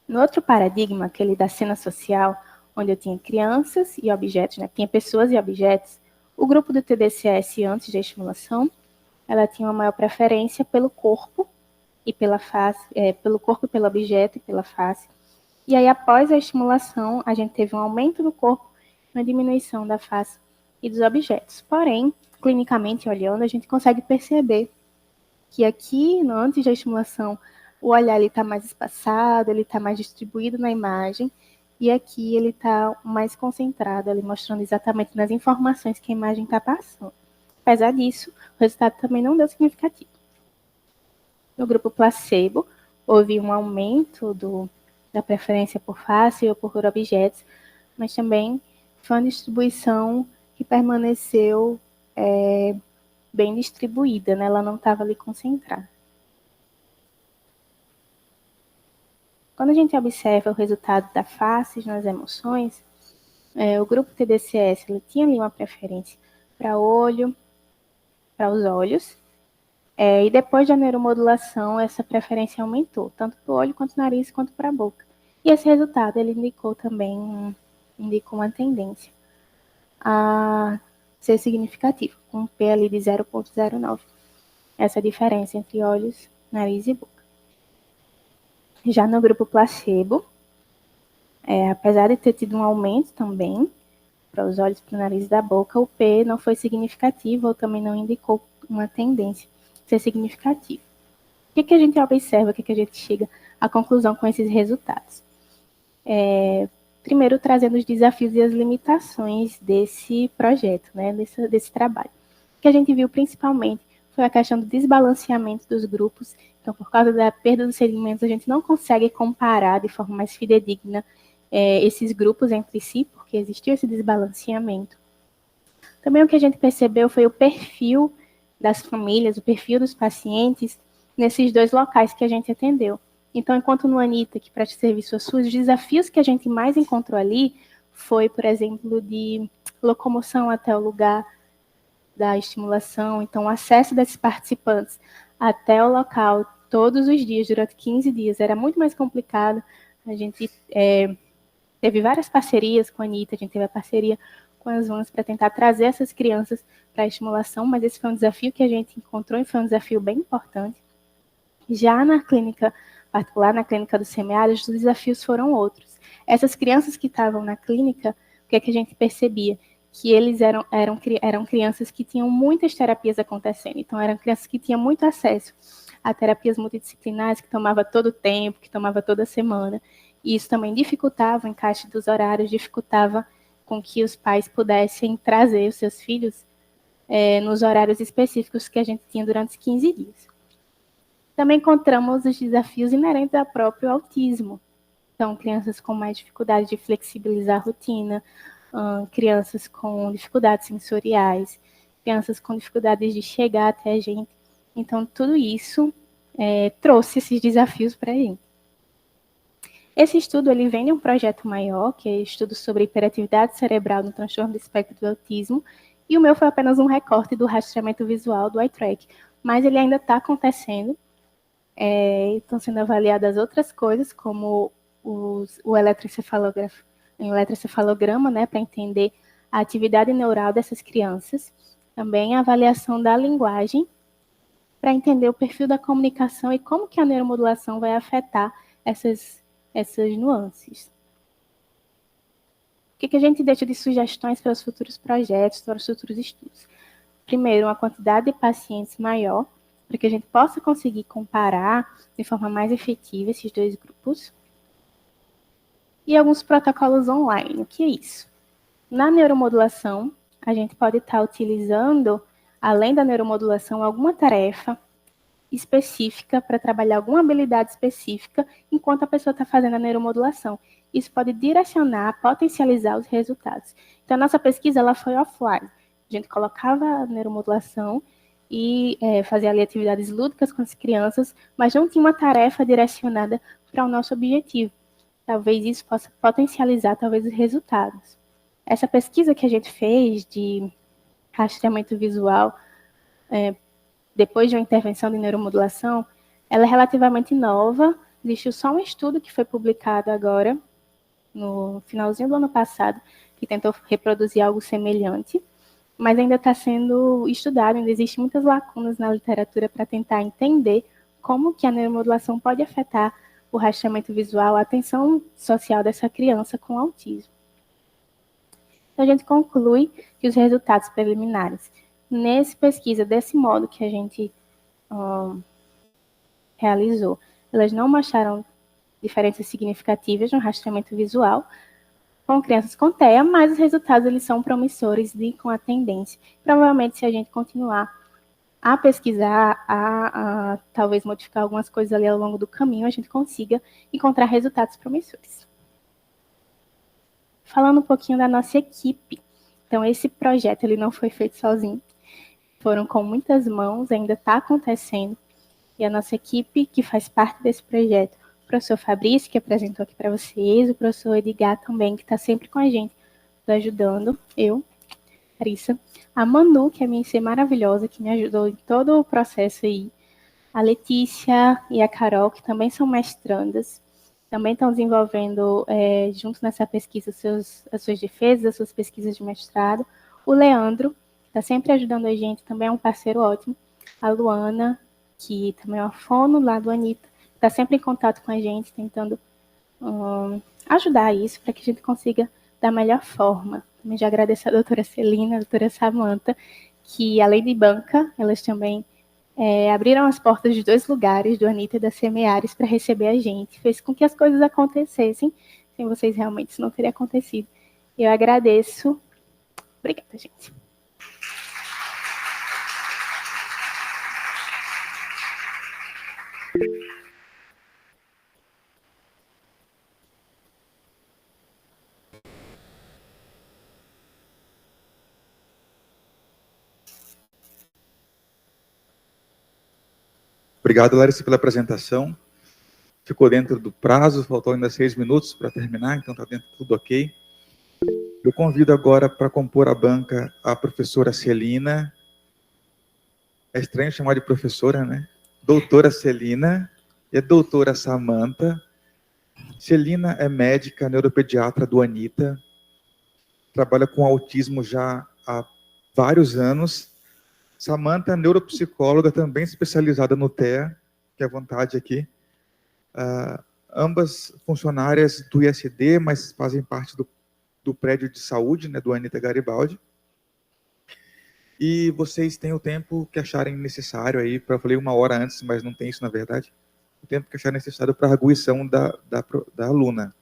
No outro paradigma, aquele da cena social, onde eu tinha crianças e objetos, né? Tinha pessoas e objetos, o grupo do TDCS antes da estimulação, ela tinha uma maior preferência pelo corpo e pela face, pelo corpo e pelo objeto e pela face. E aí, após a estimulação, a gente teve um aumento do corpo e uma diminuição da face e dos objetos. Porém, clinicamente olhando, a gente consegue perceber que aqui, antes da estimulação, o olhar está mais espaçado, ele está mais distribuído na imagem, e aqui ele está mais concentrado, ali mostrando exatamente nas informações que a imagem está passando. Apesar disso, o resultado também não deu significativo. No grupo placebo, houve um aumento da preferência por face ou por objetos, mas também foi uma distribuição que permaneceu bem distribuída, né? Ela não estava ali concentrada. Quando a gente observa o resultado da face nas emoções, o grupo TDCS ele tinha ali uma preferência para os olhos, e depois da neuromodulação, essa preferência aumentou, tanto para o olho, quanto o nariz, quanto para a boca. E esse resultado ele indicou uma tendência a ser significativo, com um P ali de 0,09. Essa diferença entre olhos, nariz e boca. Já no grupo placebo, apesar de ter tido um aumento também para os olhos, para o nariz e da boca, o P não foi significativo ou também não indicou uma tendência a ser significativa. O que a gente observa, o que a gente chega à conclusão com esses resultados? primeiro trazendo os desafios e as limitações desse projeto, né, desse trabalho. O que a gente viu principalmente foi a questão do desbalanceamento dos grupos. Então, por causa da perda dos segmentos, a gente não consegue comparar de forma mais fidedigna esses grupos entre si, porque existiu esse desbalanceamento. Também o que a gente percebeu foi o perfil das famílias, o perfil dos pacientes nesses dois locais que a gente atendeu. Então, enquanto no Anita, que presta serviço à SUS, os desafios que a gente mais encontrou ali foi, por exemplo, de locomoção até o lugar da estimulação, então o acesso desses participantes até o local todos os dias, durante 15 dias, era muito mais complicado. A gente teve várias parcerias com a Anita, a gente teve a parceria com as vans para tentar trazer essas crianças para a estimulação, mas esse foi um desafio que a gente encontrou e foi um desafio bem importante. Já na clínica particular, na clínica dos semiáridos, os desafios foram outros. Essas crianças que estavam na clínica, o que é que a gente percebia? Que eles eram crianças que tinham muitas terapias acontecendo, então eram crianças que tinham muito acesso a terapias multidisciplinares, que tomava todo o tempo, que tomava toda semana, e isso também dificultava o encaixe dos horários, dificultava com que os pais pudessem trazer os seus filhos nos horários específicos que a gente tinha durante os 15 dias. Também encontramos os desafios inerentes ao próprio autismo. Então, crianças com mais dificuldade de flexibilizar a rotina, crianças com dificuldades sensoriais, crianças com dificuldades de chegar até a gente. Então, tudo isso trouxe esses desafios para a gente. Esse estudo ele vem de um projeto maior, que é estudo sobre hiperatividade cerebral no transtorno do espectro do autismo, e o meu foi apenas um recorte do rastreamento visual do eye-track, mas ele ainda está acontecendo, estão sendo avaliadas outras coisas, como o eletroencefalograma, né, para entender a atividade neural dessas crianças, também a avaliação da linguagem, para entender o perfil da comunicação e como que a neuromodulação vai afetar essas nuances. O que a gente deixa de sugestões para os futuros projetos, para os futuros estudos? Primeiro, uma quantidade de pacientes maior, para que a gente possa conseguir comparar de forma mais efetiva esses dois grupos. E alguns protocolos online. O que é isso? Na neuromodulação, a gente pode estar utilizando, além da neuromodulação, alguma tarefa específica para trabalhar alguma habilidade específica enquanto a pessoa está fazendo a neuromodulação. Isso pode direcionar, potencializar os resultados. Então, a nossa pesquisa ela foi offline. A gente colocava a neuromodulação e fazia ali atividades lúdicas com as crianças, mas não tinha uma tarefa direcionada para o nosso objetivo. Talvez isso possa potencializar, talvez, os resultados. Essa pesquisa que a gente fez de rastreamento visual, depois de uma intervenção de neuromodulação, ela é relativamente nova. Existiu só um estudo que foi publicado agora, no finalzinho do ano passado, que tentou reproduzir algo semelhante, mas ainda está sendo estudado, ainda existem muitas lacunas na literatura para tentar entender como que a neuromodulação pode afetar o rastreamento visual, a atenção social dessa criança com autismo. Então, a gente conclui que os resultados preliminares nessa pesquisa, desse modo que a gente realizou, elas não mostraram diferenças significativas no rastreamento visual com crianças com TEA, mas os resultados eles são promissores e com a tendência. Provavelmente, se a gente continuar a pesquisar, a talvez modificar algumas coisas ali ao longo do caminho, a gente consiga encontrar resultados promissores. Falando um pouquinho da nossa equipe. Então, esse projeto ele não foi feito sozinho. Foram com muitas mãos, ainda está acontecendo. E a nossa equipe, que faz parte desse projeto, o professor Fabrício, que apresentou aqui para vocês, o professor Edgar também, que está sempre com a gente, ajudando, eu, Larissa, a Manu, que é minha IC maravilhosa, que me ajudou em todo o processo aí, a Letícia e a Carol, que também são mestrandas, também estão desenvolvendo, juntos nessa pesquisa, as suas defesas, as suas pesquisas de mestrado, o Leandro, está sempre ajudando a gente, também é um parceiro ótimo, a Luana, que também é uma fono lá do Anita, está sempre em contato com a gente, tentando ajudar isso, para que a gente consiga da melhor forma. Também já agradeço a doutora Celina, a doutora Samanta, que além de banca, elas também abriram as portas de 2 lugares, do Anita e da Semeares, para receber a gente. Fez com que as coisas acontecessem Sem vocês, realmente, isso não teria acontecido. Eu agradeço. Obrigada, gente.
Obrigado, Larissa, pela apresentação. Ficou dentro do prazo, faltou ainda 6 minutos para terminar, então está dentro tudo ok. Eu convido agora para compor a banca a professora Celina. É estranho chamar de professora, né? Doutora Celina e a doutora Samanta. Celina é médica neuropediatra do Anita, trabalha com autismo já há vários anos. Samanta é neuropsicóloga, também especializada no TEA, que é à vontade aqui. Ambas funcionárias do ISD, mas fazem parte do prédio de saúde, né, do Anita Garibaldi. E vocês têm o tempo que acharem necessário aí, eu falei 1 hora antes, mas não tem isso na verdade, o tempo que acharem necessário para a arguição da aluna.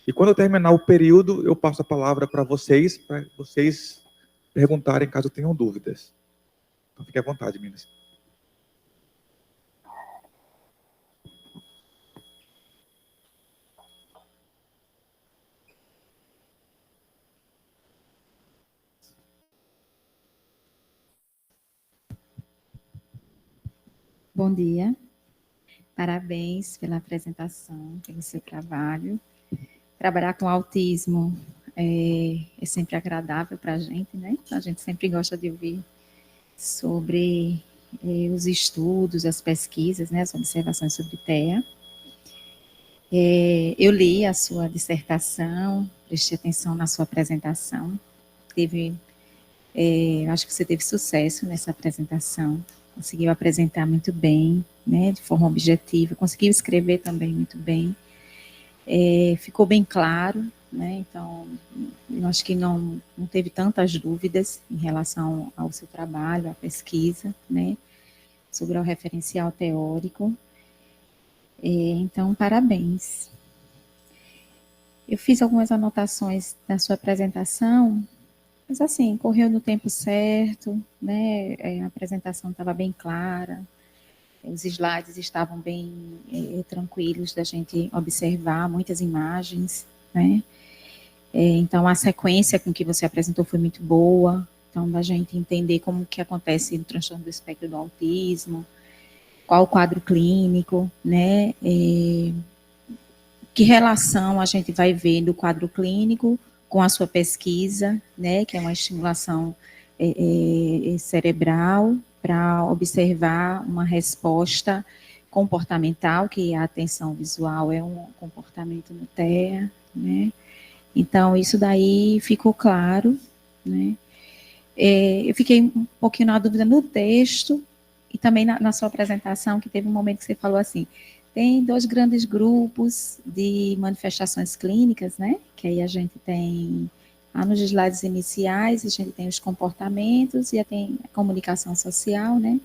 E quando eu terminar o período, eu passo a palavra para vocês perguntarem caso tenham dúvidas. Então fique à vontade, meninas.
Bom dia, parabéns pela apresentação, pelo seu trabalho. Trabalhar com autismo é sempre agradável para a gente, né? A gente sempre gosta de ouvir sobre os estudos, as pesquisas, né? As observações sobre TEA. Eu li a sua dissertação, prestei atenção na sua apresentação, acho que você teve sucesso nessa apresentação, conseguiu apresentar muito bem, né, de forma objetiva, conseguiu escrever também muito bem, ficou bem claro, né, então, eu acho que não teve tantas dúvidas em relação ao seu trabalho, à pesquisa, né, sobre o referencial teórico, então, parabéns. Eu fiz algumas anotações da sua apresentação, mas assim, correu no tempo certo, né? A apresentação estava bem clara, os slides estavam bem tranquilos da gente observar, muitas imagens, né? Então, a sequência com que você apresentou foi muito boa, então, da gente entender como que acontece no transtorno do espectro do autismo, qual o quadro clínico, né? Que relação a gente vai ver do quadro clínico com a sua pesquisa, né, que é uma estimulação cerebral para observar uma resposta comportamental, que a atenção visual é um comportamento no TEA, né? Então, isso daí ficou claro, né? Eu fiquei um pouquinho na dúvida no texto e também na sua apresentação, que teve um momento que você falou assim, tem 2 grandes grupos de manifestações clínicas, né? Que aí a gente tem, nos slides iniciais, a gente tem os comportamentos e tem a comunicação social, né?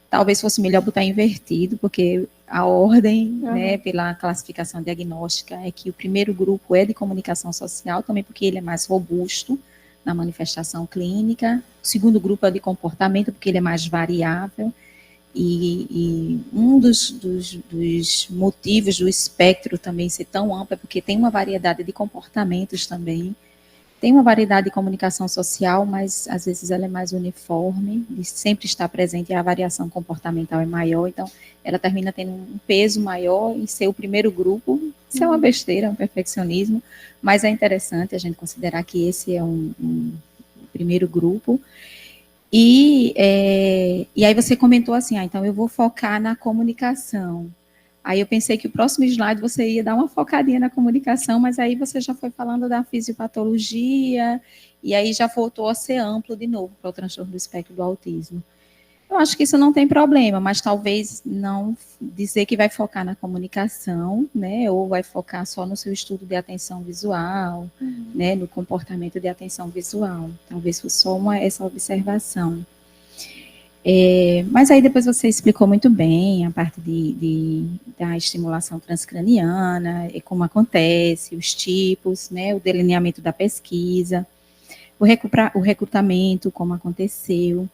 Talvez fosse melhor botar invertido, porque a ordem, né, pela classificação diagnóstica, é que o primeiro grupo é de comunicação social, também porque ele é mais robusto na manifestação clínica. O segundo grupo é de comportamento, porque ele é mais variável. E um dos motivos do espectro também ser tão amplo é porque tem uma variedade de comportamentos também, tem uma variedade de comunicação social, mas às vezes ela é mais uniforme, e sempre está presente e a variação comportamental é maior, então ela termina tendo um peso maior em ser o primeiro grupo. Isso é uma besteira, é um perfeccionismo, mas é interessante a gente considerar que esse é um primeiro grupo. E aí você comentou assim, então eu vou focar na comunicação. Aí eu pensei que o próximo slide você ia dar uma focadinha na comunicação, mas aí você já foi falando da fisiopatologia, e aí já voltou a ser amplo de novo para o transtorno do espectro do autismo. Eu acho que isso não tem problema, mas talvez não dizer que vai focar na comunicação, né, ou vai focar só no seu estudo de atenção visual, né, no comportamento de atenção visual. Talvez fosse só essa observação. Mas aí depois você explicou muito bem a parte da estimulação transcraniana, e como acontece, os tipos, né, o delineamento da pesquisa, o recrutamento, como aconteceu.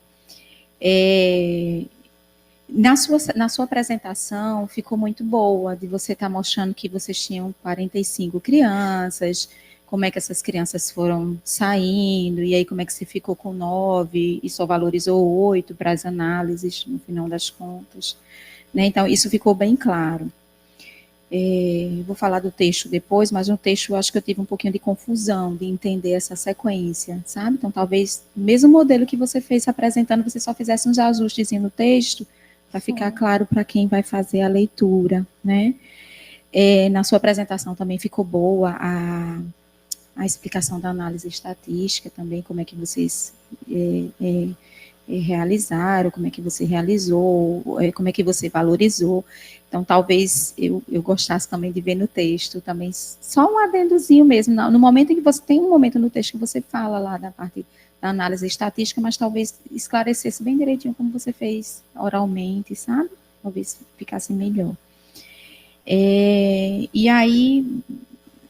Na sua apresentação ficou muito boa, de você estar mostrando que vocês tinham 45 crianças, como é que essas crianças foram saindo, e aí como é que você ficou com 9 e só valorizou 8 para as análises, no final das contas. Né? Então, isso ficou bem claro. Vou falar do texto depois, mas no texto eu acho que eu tive um pouquinho de confusão de entender essa sequência, sabe? Então, talvez o mesmo modelo que você fez apresentando, você só fizesse uns ajustes no texto, para ficar claro para quem vai fazer a leitura, né? Na sua apresentação também ficou boa a explicação da análise estatística também, como é que vocês realizaram, como é que você realizou, como é que você valorizou. Então, talvez eu gostasse também de ver no texto, também só um adendozinho mesmo, no momento em que você tem um momento no texto que você fala lá da parte da análise estatística, mas talvez esclarecesse bem direitinho como você fez oralmente, sabe? Talvez ficasse melhor. E aí,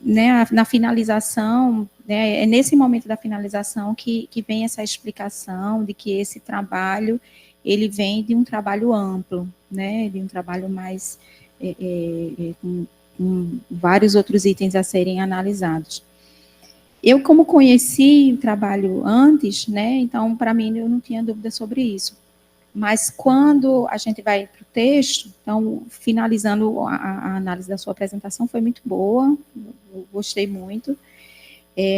né, na finalização, né, é nesse momento da finalização que vem essa explicação de que esse trabalho, ele vem de um trabalho amplo, né, de um trabalho mais, com vários outros itens a serem analisados. Eu, como conheci o trabalho antes, né, então, para mim, eu não tinha dúvida sobre isso. Mas quando a gente vai para o texto, então, finalizando a análise da sua apresentação, foi muito boa, eu gostei muito,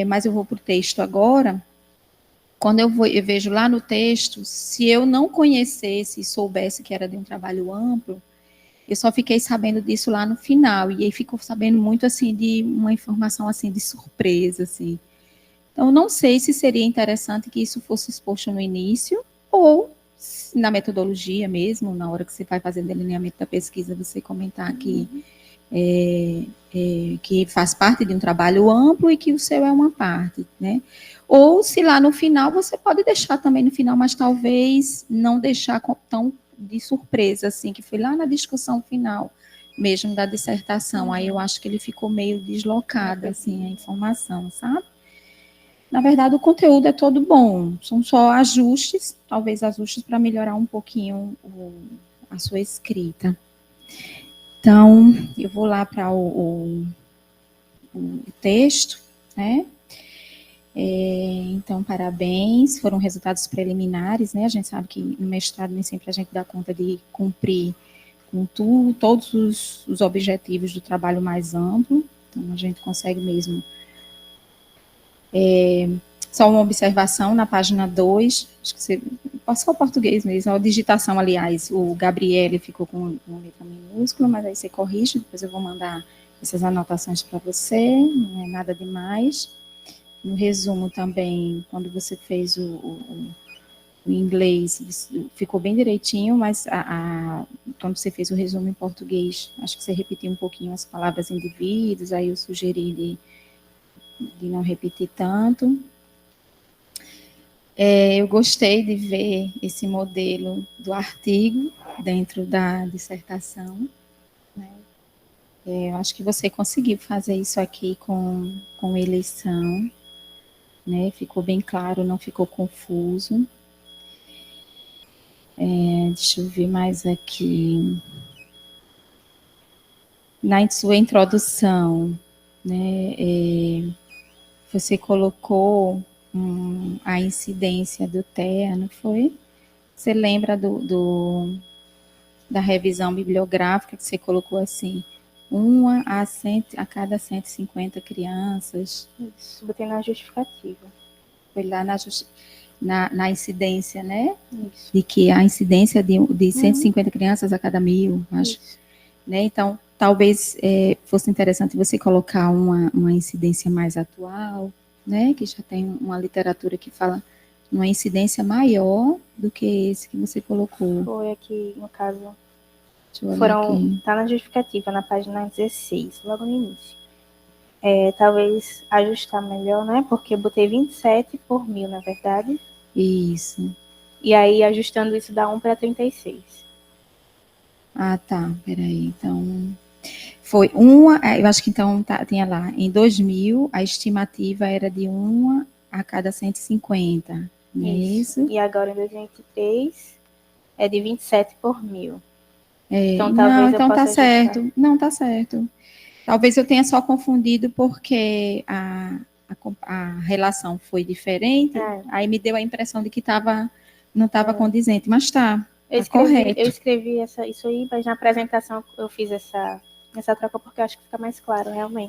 mas eu vou para o texto agora. Quando eu vejo lá no texto, se eu não conhecesse e soubesse que era de um trabalho amplo, eu só fiquei sabendo disso lá no final, e aí ficou sabendo muito, assim, de uma informação, assim, de surpresa, assim. Então, não sei se seria interessante que isso fosse exposto no início, ou na metodologia mesmo, na hora que você vai fazer o delineamento da pesquisa, você comentar que faz parte de um trabalho amplo e que o seu é uma parte, né? Ou se lá no final, você pode deixar também no final, mas talvez não deixar tão de surpresa, assim, que foi lá na discussão final mesmo da dissertação. Aí eu acho que ele ficou meio deslocado, assim, a informação, sabe? Na verdade, o conteúdo é todo bom, são só ajustes, talvez ajustes para melhorar um pouquinho a sua escrita. Então, eu vou lá para o texto, né? Então, parabéns, foram resultados preliminares, né? A gente sabe que no mestrado nem sempre a gente dá conta de cumprir com todos os objetivos do trabalho mais amplo, então a gente consegue mesmo. Só uma observação na página 2, acho que você passou o português mesmo, a digitação, aliás, o Gabriele ficou com letra minúscula, mas aí você corrige, depois eu vou mandar essas anotações para você, não é nada demais. No resumo também, quando você fez o inglês, ficou bem direitinho, mas quando você fez o resumo em português, acho que você repetiu um pouquinho as palavras indivíduos, aí eu sugeri de não repetir tanto. Eu gostei de ver esse modelo do artigo dentro da dissertação, né? Eu acho que você conseguiu fazer isso aqui com eleição, né? Ficou bem claro, não ficou confuso. Deixa eu ver mais aqui. Na sua introdução, né? Você colocou a incidência do TEA, não foi? Você lembra da revisão bibliográfica que você colocou assim, 1 a cada 150 crianças?
Isso, botei na justificativa.
Foi lá na incidência, né?
Isso.
De que a incidência de 150 crianças a cada 1.000, acho.
Isso.
Né? Então, talvez fosse interessante você colocar uma incidência mais atual, né? Que já tem uma literatura que fala uma incidência maior do que esse que você colocou.
Foi aqui, no caso,
aqui.
Está na justificativa, na página 16, logo no início. Talvez ajustar melhor, né? Porque eu botei 27 por 1.000, na verdade.
Isso.
E aí, ajustando isso, dá 1 para 36.
Ah, tá. Peraí. Então, foi uma. Eu acho que então tinha lá. Em 2000, a estimativa era de 1 a cada 150. Não é isso?
E agora, em 2023, é de 27 por 1000.
Então,
talvez
não,
eu
então
possa
tá
ajustar.
certo. Não, tá certo. Talvez eu tenha só confundido porque a relação foi diferente, aí me deu a impressão de que não estava condizente, mas tá correto.
Eu escrevi isso aí, mas na apresentação eu fiz essa troca porque eu acho que fica mais claro, realmente.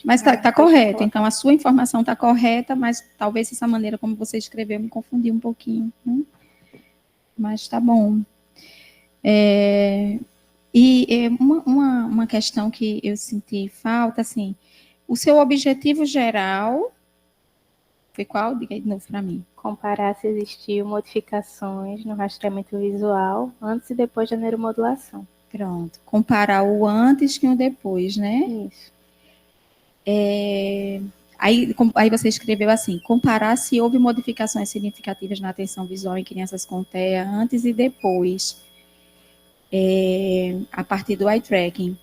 Mas tá correto. Então, a sua informação tá correta, mas talvez essa maneira como você escreveu me confundiu um pouquinho. Né? Mas tá bom. Uma questão que eu senti falta, assim, o seu objetivo geral foi qual? Diga aí de novo para mim.
Comparar se existiu modificações no rastreamento visual antes e depois da neuromodulação.
Pronto. Comparar o antes com o depois, né?
Isso.
Aí você escreveu assim, comparar se houve modificações significativas na atenção visual em crianças com TEA antes e depois, a partir do eye tracking.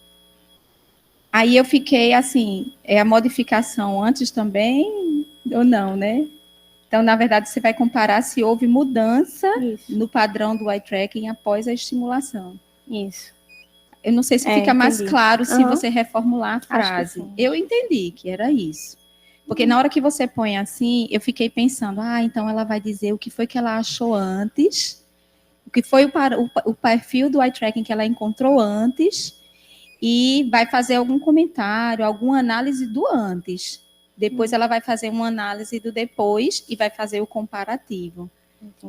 Aí eu fiquei assim, é a modificação antes também ou não, né? Então, na verdade, você vai comparar se houve mudança no padrão do eye tracking após a estimulação.
Isso.
Eu não sei se fica mais claro se você reformular a frase. Eu entendi que era isso. Porque na hora que você põe assim, eu fiquei pensando, então ela vai dizer o que foi que ela achou antes, o que foi o perfil do eye tracking que ela encontrou antes, e vai fazer algum comentário, alguma análise do antes. Depois ela vai fazer uma análise do depois e vai fazer o comparativo.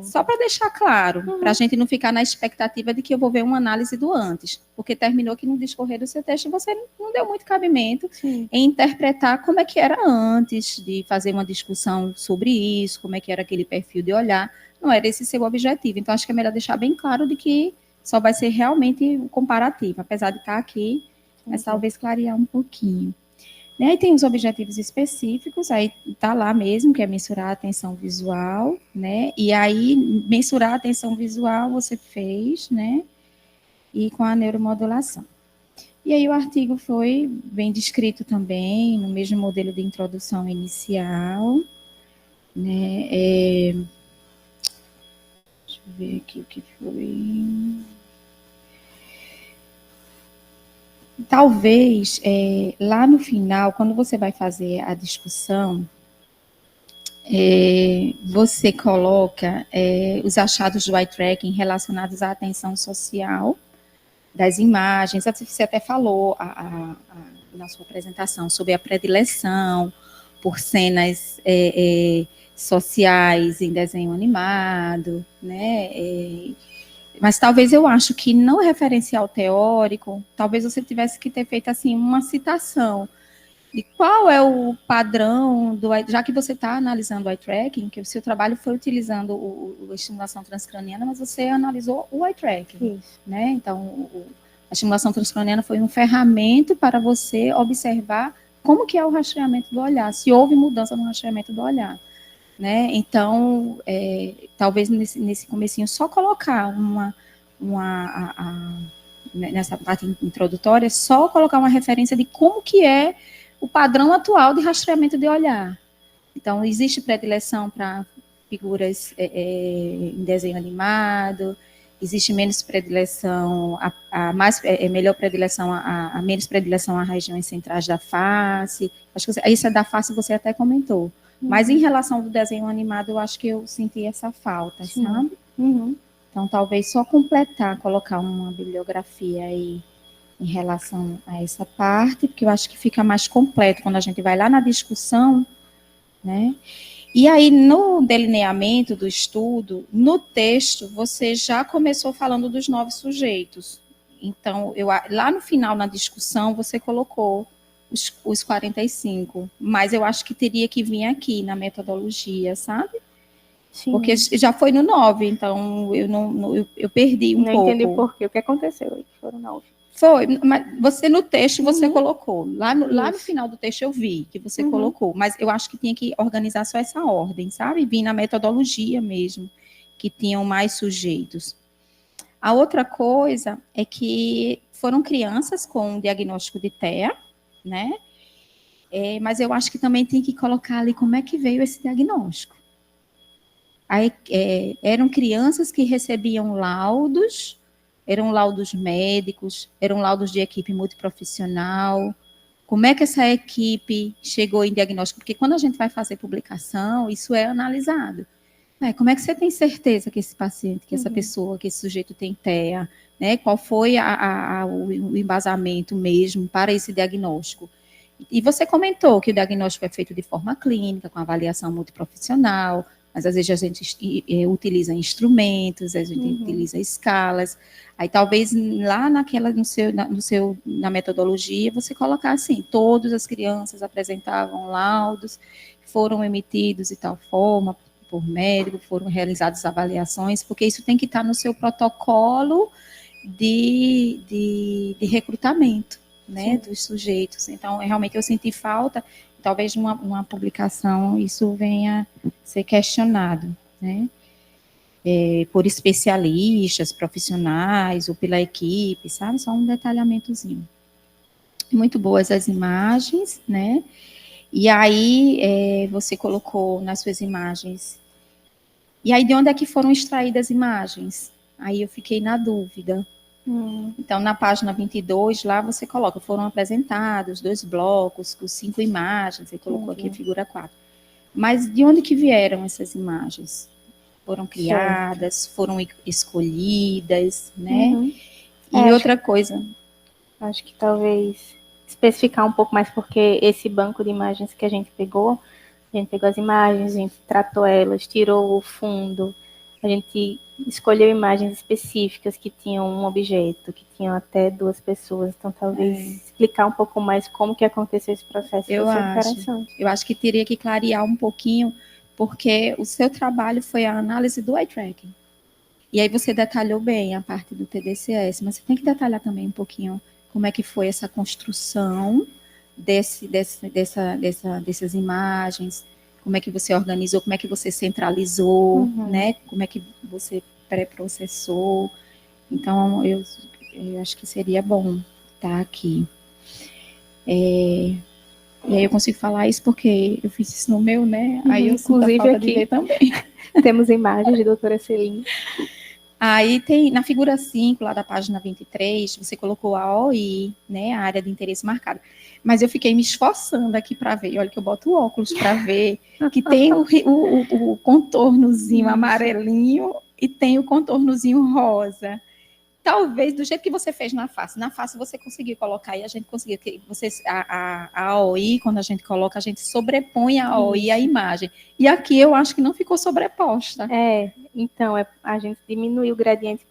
Só para deixar claro, para a gente não ficar na expectativa de que eu vou ver uma análise do antes, porque terminou que no discorrer do seu texto você não deu muito cabimento em interpretar como é que era antes de fazer uma discussão sobre isso, como é que era aquele perfil de olhar. Não era esse seu objetivo. Então, acho que é melhor deixar bem claro de que só vai ser realmente o comparativo, apesar de estar aqui, mas talvez clarear um pouquinho. Aí tem os objetivos específicos, aí está lá mesmo, que é mensurar a atenção visual, né? E aí, mensurar a atenção visual você fez, né? E com a neuromodulação. E aí o artigo foi bem descrito também, no mesmo modelo de introdução inicial, né? Deixa eu ver aqui o que foi... Talvez, lá no final, quando você vai fazer a discussão, você coloca os achados do eye tracking relacionados à atenção social das imagens. Você até falou na sua apresentação sobre a predileção por cenas sociais em desenho animado, né? Mas talvez eu acho que no referencial teórico, talvez você tivesse que ter feito assim uma citação de qual é o padrão já que você está analisando o eye tracking, que o seu trabalho foi utilizando a estimulação transcraniana, mas você analisou o eye tracking, né? Então, a estimulação transcraniana foi um ferramenta para você observar como que é o rastreamento do olhar, se houve mudança no rastreamento do olhar. Né? Então, talvez nesse comecinho só colocar nessa parte introdutória, só colocar uma referência de como que é o padrão atual de rastreamento de olhar. Então, existe predileção para figuras em desenho animado, existe menos predileção, melhor predileção, a menos predileção a regiões centrais da face. Acho que isso da face você até comentou. Mas em relação ao desenho animado, eu acho que eu senti essa falta, sabe? Então, talvez só completar, colocar uma bibliografia aí em relação a essa parte, porque eu acho que fica mais completo quando a gente vai lá na discussão, né? E aí, no delineamento do estudo, no texto, você já começou falando dos 9 sujeitos. Então, lá no final, na discussão, você colocou os 45, mas eu acho que teria que vir aqui na metodologia, sabe? Sim. Porque já foi no 9, então eu perdi um pouco.
Não entendi por quê. O que aconteceu aí? Foram 9.
Foi, mas você no texto você colocou. Lá no final do texto eu vi que você colocou, mas eu acho que tinha que organizar só essa ordem, sabe? Vir na metodologia mesmo. que tinham mais sujeitos. A outra coisa é que foram crianças com diagnóstico de TEA, né? Mas eu acho que também tem que colocar ali como é que veio esse diagnóstico. Aí, eram crianças que recebiam laudos, eram laudos médicos, eram laudos de equipe multiprofissional. Como é que essa equipe chegou em diagnóstico? Porque quando a gente vai fazer publicação, isso é analisado. Como é que você tem certeza que esse paciente, que essa pessoa, que esse sujeito tem TEA, né? Qual foi o embasamento mesmo para esse diagnóstico? E você comentou que o diagnóstico é feito de forma clínica, com avaliação multiprofissional, mas às vezes a gente utiliza instrumentos, a gente utiliza escalas. Aí talvez lá na metodologia você colocar assim, todas as crianças apresentavam laudos, foram emitidos de tal forma, por médico, foram realizadas avaliações, porque isso tem que estar no seu protocolo de recrutamento, né, dos sujeitos. Então, realmente eu senti falta, talvez uma publicação isso venha ser questionado, né, por especialistas, profissionais, ou pela equipe, sabe, só um detalhamentozinho. Muito boas as imagens, né, e aí você colocou nas suas imagens, e aí de onde é que foram extraídas as imagens? Aí eu fiquei na dúvida. Então, na página 22, lá você coloca, foram apresentados 2 blocos com 5 imagens, você colocou aqui a figura 4. Mas de onde que vieram essas imagens? Foram criadas, foram escolhidas, né? E outra coisa.
Acho que talvez especificar um pouco mais, porque esse banco de imagens que a gente pegou as imagens, a gente tratou elas, tirou o fundo, a gente escolheu imagens específicas que tinham um objeto, que tinham até 2 pessoas, então talvez explicar um pouco mais como que aconteceu esse processo. Interessante.
Eu acho que teria que clarear um pouquinho, porque o seu trabalho foi a análise do eye tracking. E aí você detalhou bem a parte do TDCS, mas você tem que detalhar também um pouquinho como é que foi essa construção dessas imagens, como é que você organizou, como é que você centralizou, né? Como é que você pré-processou. Então, eu acho que seria bom estar aqui. E aí eu consigo falar isso porque eu fiz isso no meu, né? Aí eu sinto a falta de ver também.
Temos imagens de doutora Celine.
Aí tem, na figura 5, lá da página 23, você colocou a OI, né, a área de interesse marcada. Mas eu fiquei me esforçando aqui para ver, olha que eu boto o óculos para ver, que tem o contornozinho amarelinho e tem o contornozinho rosa. Talvez, do jeito que você fez na face você conseguiu colocar e a gente conseguiu, a OI, quando a gente coloca, a gente sobrepõe a OI à imagem. E aqui eu acho que não ficou sobreposta.
Então, a gente diminuiu o gradiente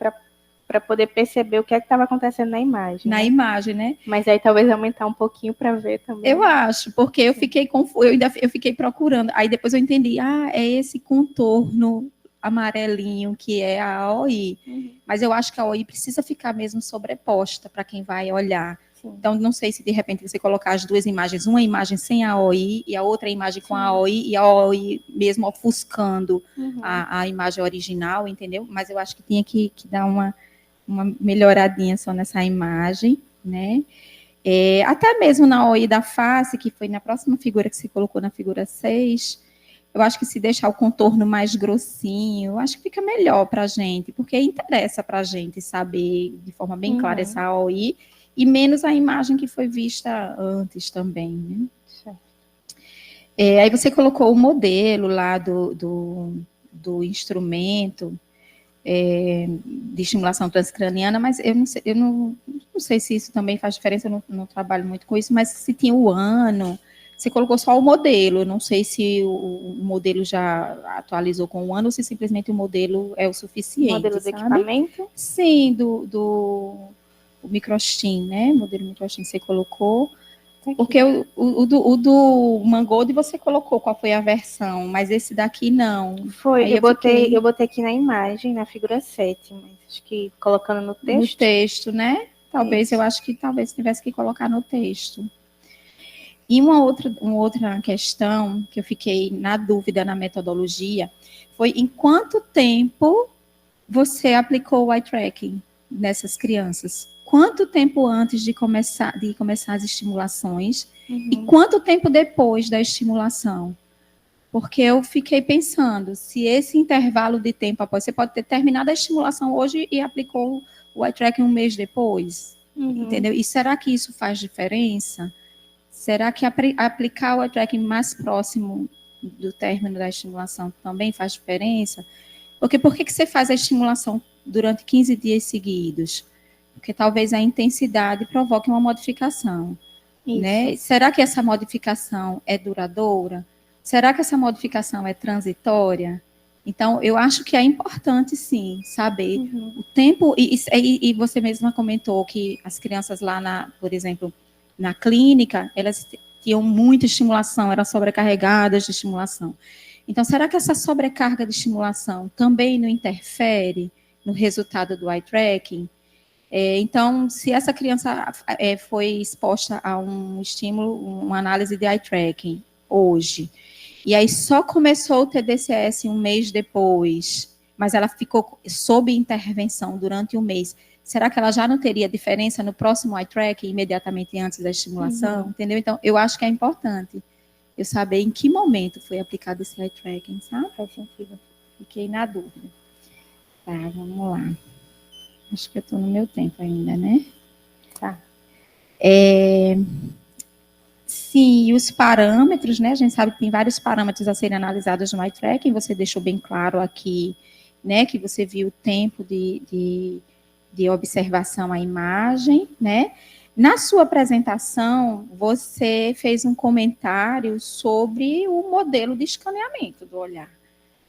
para poder perceber o que é que estava acontecendo na imagem.
Na imagem, né?
Mas aí talvez aumentar um pouquinho para ver também.
Eu acho, porque eu fiquei confusa, eu fiquei procurando. Aí depois eu entendi, é esse contorno amarelinho que é a OI. Mas eu acho que a OI precisa ficar mesmo sobreposta para quem vai olhar. Então, não sei se de repente você colocar as 2 imagens, uma imagem sem a OI e a outra imagem com a OI, e a OI mesmo ofuscando a imagem original, entendeu? Mas eu acho que tinha que dar uma melhoradinha só nessa imagem, né? Até mesmo na OI da face, que foi na próxima figura que você colocou na figura 6, eu acho que se deixar o contorno mais grossinho, eu acho que fica melhor para a gente, porque interessa para a gente saber de forma bem clara essa OI, e menos a imagem que foi vista antes também, né? Aí você colocou o modelo lá do instrumento de estimulação transcraniana, mas eu não sei se isso também faz diferença, eu não trabalho muito com isso, mas se tinha o ano, você colocou só o modelo, eu não sei se o modelo já atualizou com o ano ou se simplesmente o modelo é o suficiente. O
modelo do equipamento?
Sim, do microstim, né? O modelo microstim você colocou. Porque o do Mangold você colocou qual foi a versão, mas esse daqui não.
Foi, eu botei aqui na imagem, na figura 7, mas acho que colocando no texto.
No texto, né? Talvez, eu acho que talvez tivesse que colocar no texto. E uma outra questão que eu fiquei na dúvida na metodologia foi em quanto tempo você aplicou o eye tracking nessas crianças? Quanto tempo antes de começar as estimulações e quanto tempo depois da estimulação? Porque eu fiquei pensando, se esse intervalo de tempo após, você pode ter terminado a estimulação hoje e aplicou o eye tracking um mês depois, entendeu? E será que isso faz diferença? Será que aplicar o eye tracking mais próximo do término da estimulação também faz diferença? Porque por que você faz a estimulação durante 15 dias seguidos? Porque talvez a intensidade provoque uma modificação, né? Será que essa modificação é duradoura? Será que essa modificação é transitória? Então, eu acho que é importante, sim, saber o tempo. E você mesma comentou que as crianças lá, por exemplo, na clínica, elas tinham muita estimulação, eram sobrecarregadas de estimulação. Então, será que essa sobrecarga de estimulação também não interfere no resultado do eye tracking? Então, se essa criança foi exposta a um estímulo, uma análise de eye tracking hoje, e aí só começou o TDCS um mês depois, mas ela ficou sob intervenção durante um mês, será que ela já não teria diferença no próximo eye tracking imediatamente antes da estimulação? Entendeu? Então, eu acho que é importante eu saber em que momento foi aplicado esse eye tracking, sabe?
Faz sentido.
Fiquei na dúvida. Tá, vamos lá. Acho que eu estou no meu tempo ainda, né?
Tá.
Sim, e os parâmetros, né? A gente sabe que tem vários parâmetros a serem analisados no eye tracking. Você deixou bem claro aqui, né? Que você viu o tempo de observação à imagem, né? Na sua apresentação, você fez um comentário sobre o modelo de escaneamento do olhar.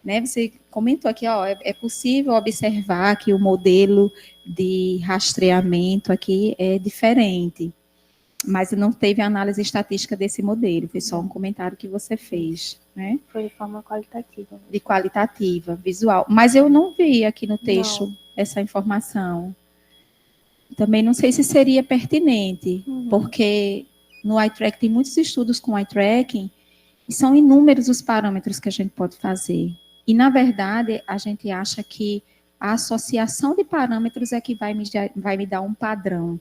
Né, você comentou aqui, ó, é possível observar que o modelo de rastreamento aqui é diferente, mas não teve análise estatística desse modelo, foi só um comentário que você fez, né?
Foi de forma qualitativa.
De qualitativa, visual. Mas eu não vi aqui no texto essa informação. Também não sei se seria pertinente, porque no eye tracking tem muitos estudos com eye tracking e são inúmeros os parâmetros que a gente pode fazer. E, na verdade, a gente acha que a associação de parâmetros é que vai me dar um padrão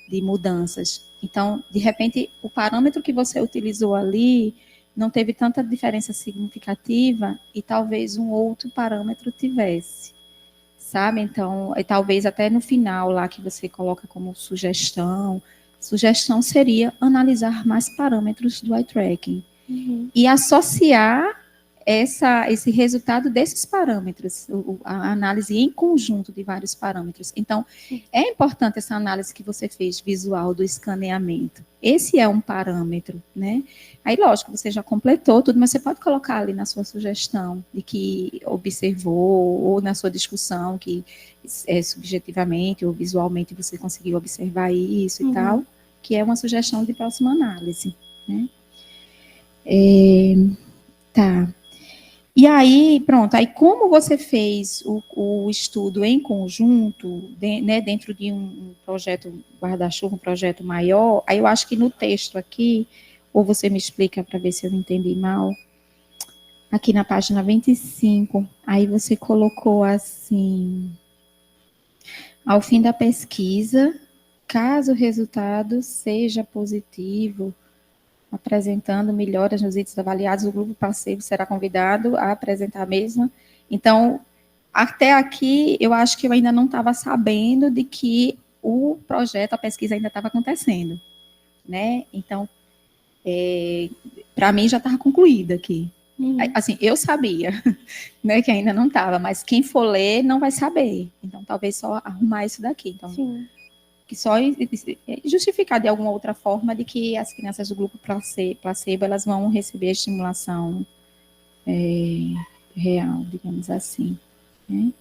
de mudanças. Então, de repente, o parâmetro que você utilizou ali não teve tanta diferença significativa e talvez um outro parâmetro tivesse, sabe? Então, talvez até no final lá que você coloca como sugestão seria analisar mais parâmetros do eye tracking e associar esse resultado desses parâmetros, a análise em conjunto de vários parâmetros. Então, é importante essa análise que você fez visual do escaneamento. Esse é um parâmetro, né? Aí, lógico, você já completou tudo, mas você pode colocar ali na sua sugestão de que observou, ou na sua discussão que subjetivamente ou visualmente você conseguiu observar isso e tal, que é uma sugestão de próxima análise, né? Tá. E aí, pronto, aí como você fez o estudo em conjunto, né, dentro de um projeto guarda-chuva, um projeto maior, aí eu acho que no texto aqui, ou você me explica para ver se eu não entendi mal, aqui na página 25, aí você colocou assim, ao fim da pesquisa, caso o resultado seja positivo, apresentando melhoras nos itens avaliados, o grupo placebo será convidado a apresentar a mesma. Então, até aqui, eu acho que eu ainda não estava sabendo de que o projeto, a pesquisa ainda estava acontecendo, né? Então, para mim já estava concluída aqui. Assim, eu sabia, né, que ainda não estava, mas quem for ler não vai saber. Então, talvez só arrumar isso daqui. Então,
Sim.
Que só justificar de alguma outra forma de que as crianças do grupo placebo elas vão receber a estimulação real, digamos assim, né?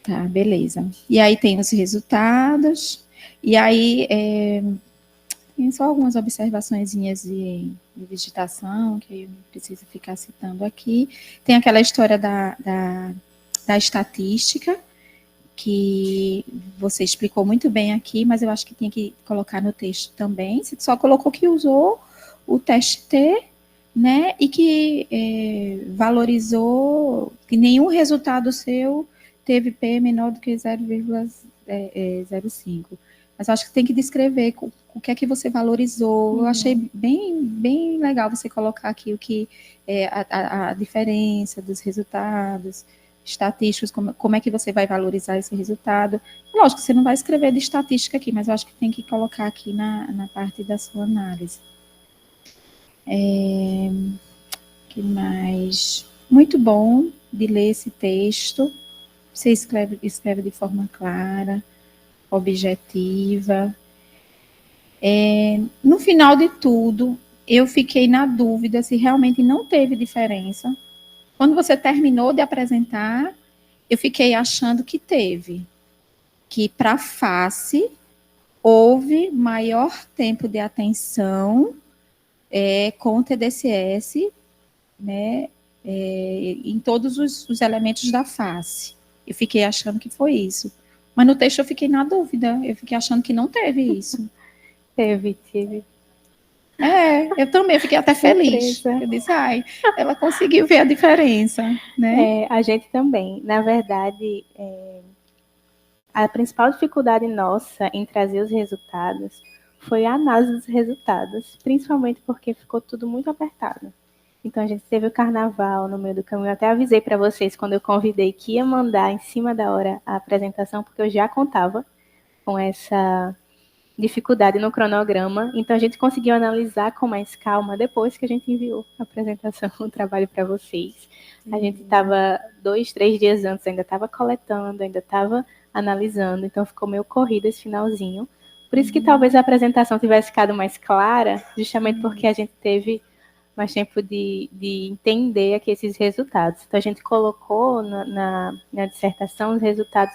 Tá, beleza. E aí tem os resultados, e aí tem só algumas observaçõezinhas de vegetação, que eu não preciso ficar citando aqui. Tem aquela história da estatística, que você explicou muito bem aqui, mas eu acho que tem que colocar no texto também. Você só colocou que usou o teste T, né, e que valorizou que nenhum resultado seu teve P menor do que 0,05. Mas eu acho que tem que descrever o que é que você valorizou. Eu achei bem legal você colocar aqui o que é a diferença dos resultados estatísticos, como é que você vai valorizar esse resultado. Lógico que você não vai escrever de estatística aqui, mas eu acho que tem que colocar aqui na parte da sua análise. Que mais? Muito bom de ler esse texto. Você escreve de forma clara, objetiva. No final de tudo, eu fiquei na dúvida se realmente não teve diferença. Quando você terminou de apresentar, eu fiquei achando que teve. Que para face houve maior tempo de atenção com o TDCS, né, em todos os elementos da face. Eu fiquei achando que foi isso. Mas no texto eu fiquei na dúvida. Eu fiquei achando que não teve isso.
Teve.
Eu também fiquei até feliz. Eu disse, ela conseguiu ver a diferença, né?
A gente também. Na verdade, a principal dificuldade nossa em trazer os resultados foi a análise dos resultados, principalmente porque ficou tudo muito apertado. Então, a gente teve o carnaval no meio do caminho. Eu até avisei para vocês quando eu convidei que ia mandar em cima da hora a apresentação, porque eu já contava com essa dificuldade no cronograma. Então, a gente conseguiu analisar com mais calma depois que a gente enviou a apresentação, o trabalho para vocês. A gente estava 2, 3 dias antes, ainda estava coletando, ainda estava analisando. Então, ficou meio corrido esse finalzinho. Por isso que talvez a apresentação tivesse ficado mais clara, justamente porque a gente teve mais tempo de entender aqui esses resultados. Então, a gente colocou na dissertação os resultados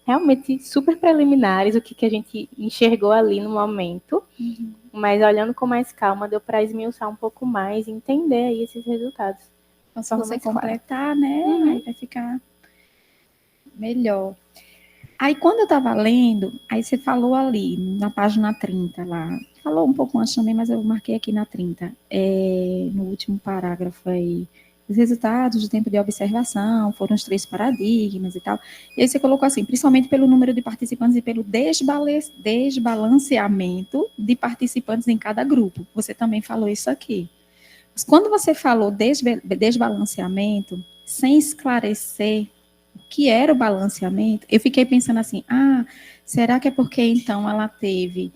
realmente super preliminares, o que a gente enxergou ali no momento, mas olhando com mais calma, deu para esmiuçar um pouco mais e entender aí esses resultados.
Então, só você completar, né? Aí vai ficar melhor. Aí, quando eu estava lendo, aí você falou ali, na página 30 lá, falou um pouco antes também, mas eu marquei aqui na 30, no último parágrafo aí, os resultados do tempo de observação foram os 3 paradigmas e tal. E aí você colocou assim, principalmente pelo número de participantes e pelo desbalanceamento de participantes em cada grupo. Você também falou isso aqui. Mas quando você falou desbalanceamento, sem esclarecer o que era o balanceamento, eu fiquei pensando assim, será que é porque então ela teve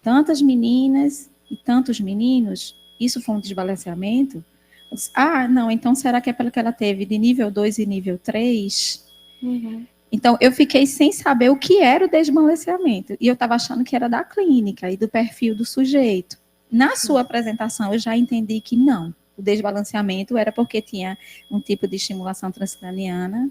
tantas meninas e tantos meninos? Isso foi um desbalanceamento? Não, então será que é pelo que ela teve de nível 2 e nível 3? Então, eu fiquei sem saber o que era o desbalanceamento. E eu estava achando que era da clínica e do perfil do sujeito. Na sua apresentação, eu já entendi que não. O desbalanceamento era porque tinha um tipo de estimulação transcraniana,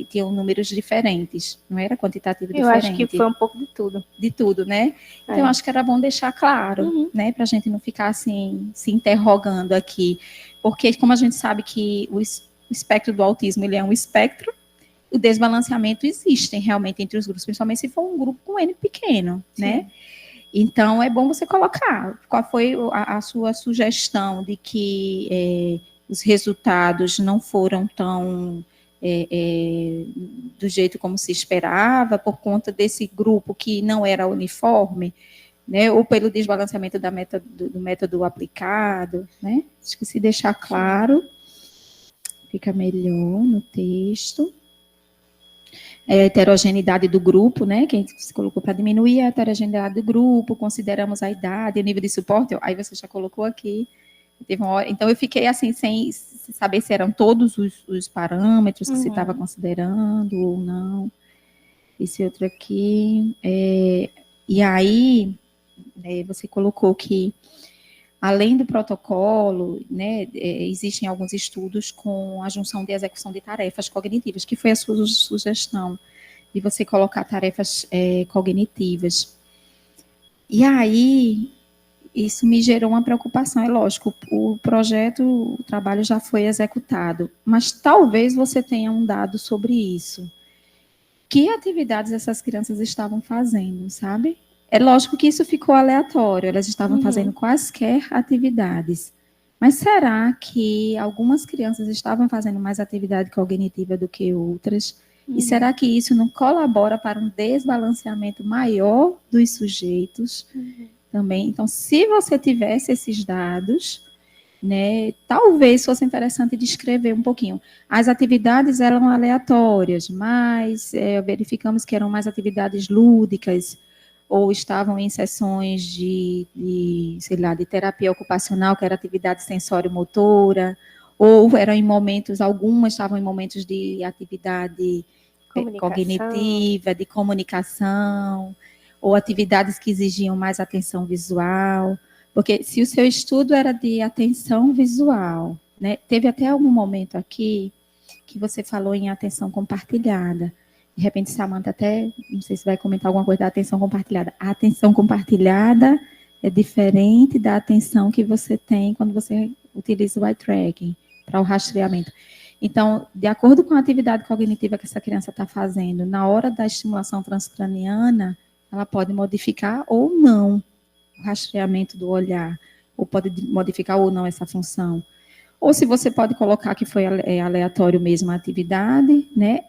tinham números diferentes, não era quantitativo diferente.
Eu acho que foi um pouco de tudo.
De tudo, né? Então, eu acho que era bom deixar claro, né? Para a gente não ficar assim, se interrogando aqui. Porque, como a gente sabe que o espectro do autismo ele é um espectro, o desbalanceamento existe realmente entre os grupos, principalmente se for um grupo com N pequeno, né? Então, é bom você colocar qual foi a sua sugestão de que os resultados não foram tão do jeito como se esperava, por conta desse grupo que não era uniforme, né, ou pelo desbalanceamento do método aplicado, né? Acho que se deixar claro, fica melhor no texto. A heterogeneidade do grupo, né, que a gente se colocou para diminuir a heterogeneidade do grupo, consideramos a idade, o nível de suporte, aí você já colocou aqui. Então, eu fiquei assim, sem saber se eram todos os parâmetros que você estava considerando ou não. Esse outro aqui. E aí, você colocou que, além do protocolo, né, existem alguns estudos com a junção de execução de tarefas cognitivas, que foi a sua sugestão, de você colocar tarefas cognitivas. E aí, isso me gerou uma preocupação. É lógico, o trabalho já foi executado, mas talvez você tenha um dado sobre isso, que atividades essas crianças estavam fazendo, sabe? É lógico que isso ficou aleatório, elas estavam fazendo quaisquer atividades. Mas será que algumas crianças estavam fazendo mais atividade cognitiva do que outras? E será que isso não colabora para um desbalanceamento maior dos sujeitos também? Então, se você tivesse esses dados, né, talvez fosse interessante descrever um pouquinho. As atividades eram aleatórias, mas verificamos que eram mais atividades lúdicas, ou estavam em sessões sei lá, de terapia ocupacional, que era atividade sensório-motora, ou eram em momentos, algumas estavam em momentos de atividade cognitiva, de comunicação, ou atividades que exigiam mais atenção visual. Porque se o seu estudo era de atenção visual, né, teve até algum momento aqui que você falou em atenção compartilhada. De repente, Samantha até, não sei se vai comentar alguma coisa da atenção compartilhada. A atenção compartilhada é diferente da atenção que você tem quando você utiliza o eye tracking para o rastreamento. Então, de acordo com a atividade cognitiva que essa criança está fazendo, na hora da estimulação transcraniana, ela pode modificar ou não o rastreamento do olhar, ou pode modificar ou não essa função. Ou se você pode colocar que foi aleatório mesmo a atividade, né?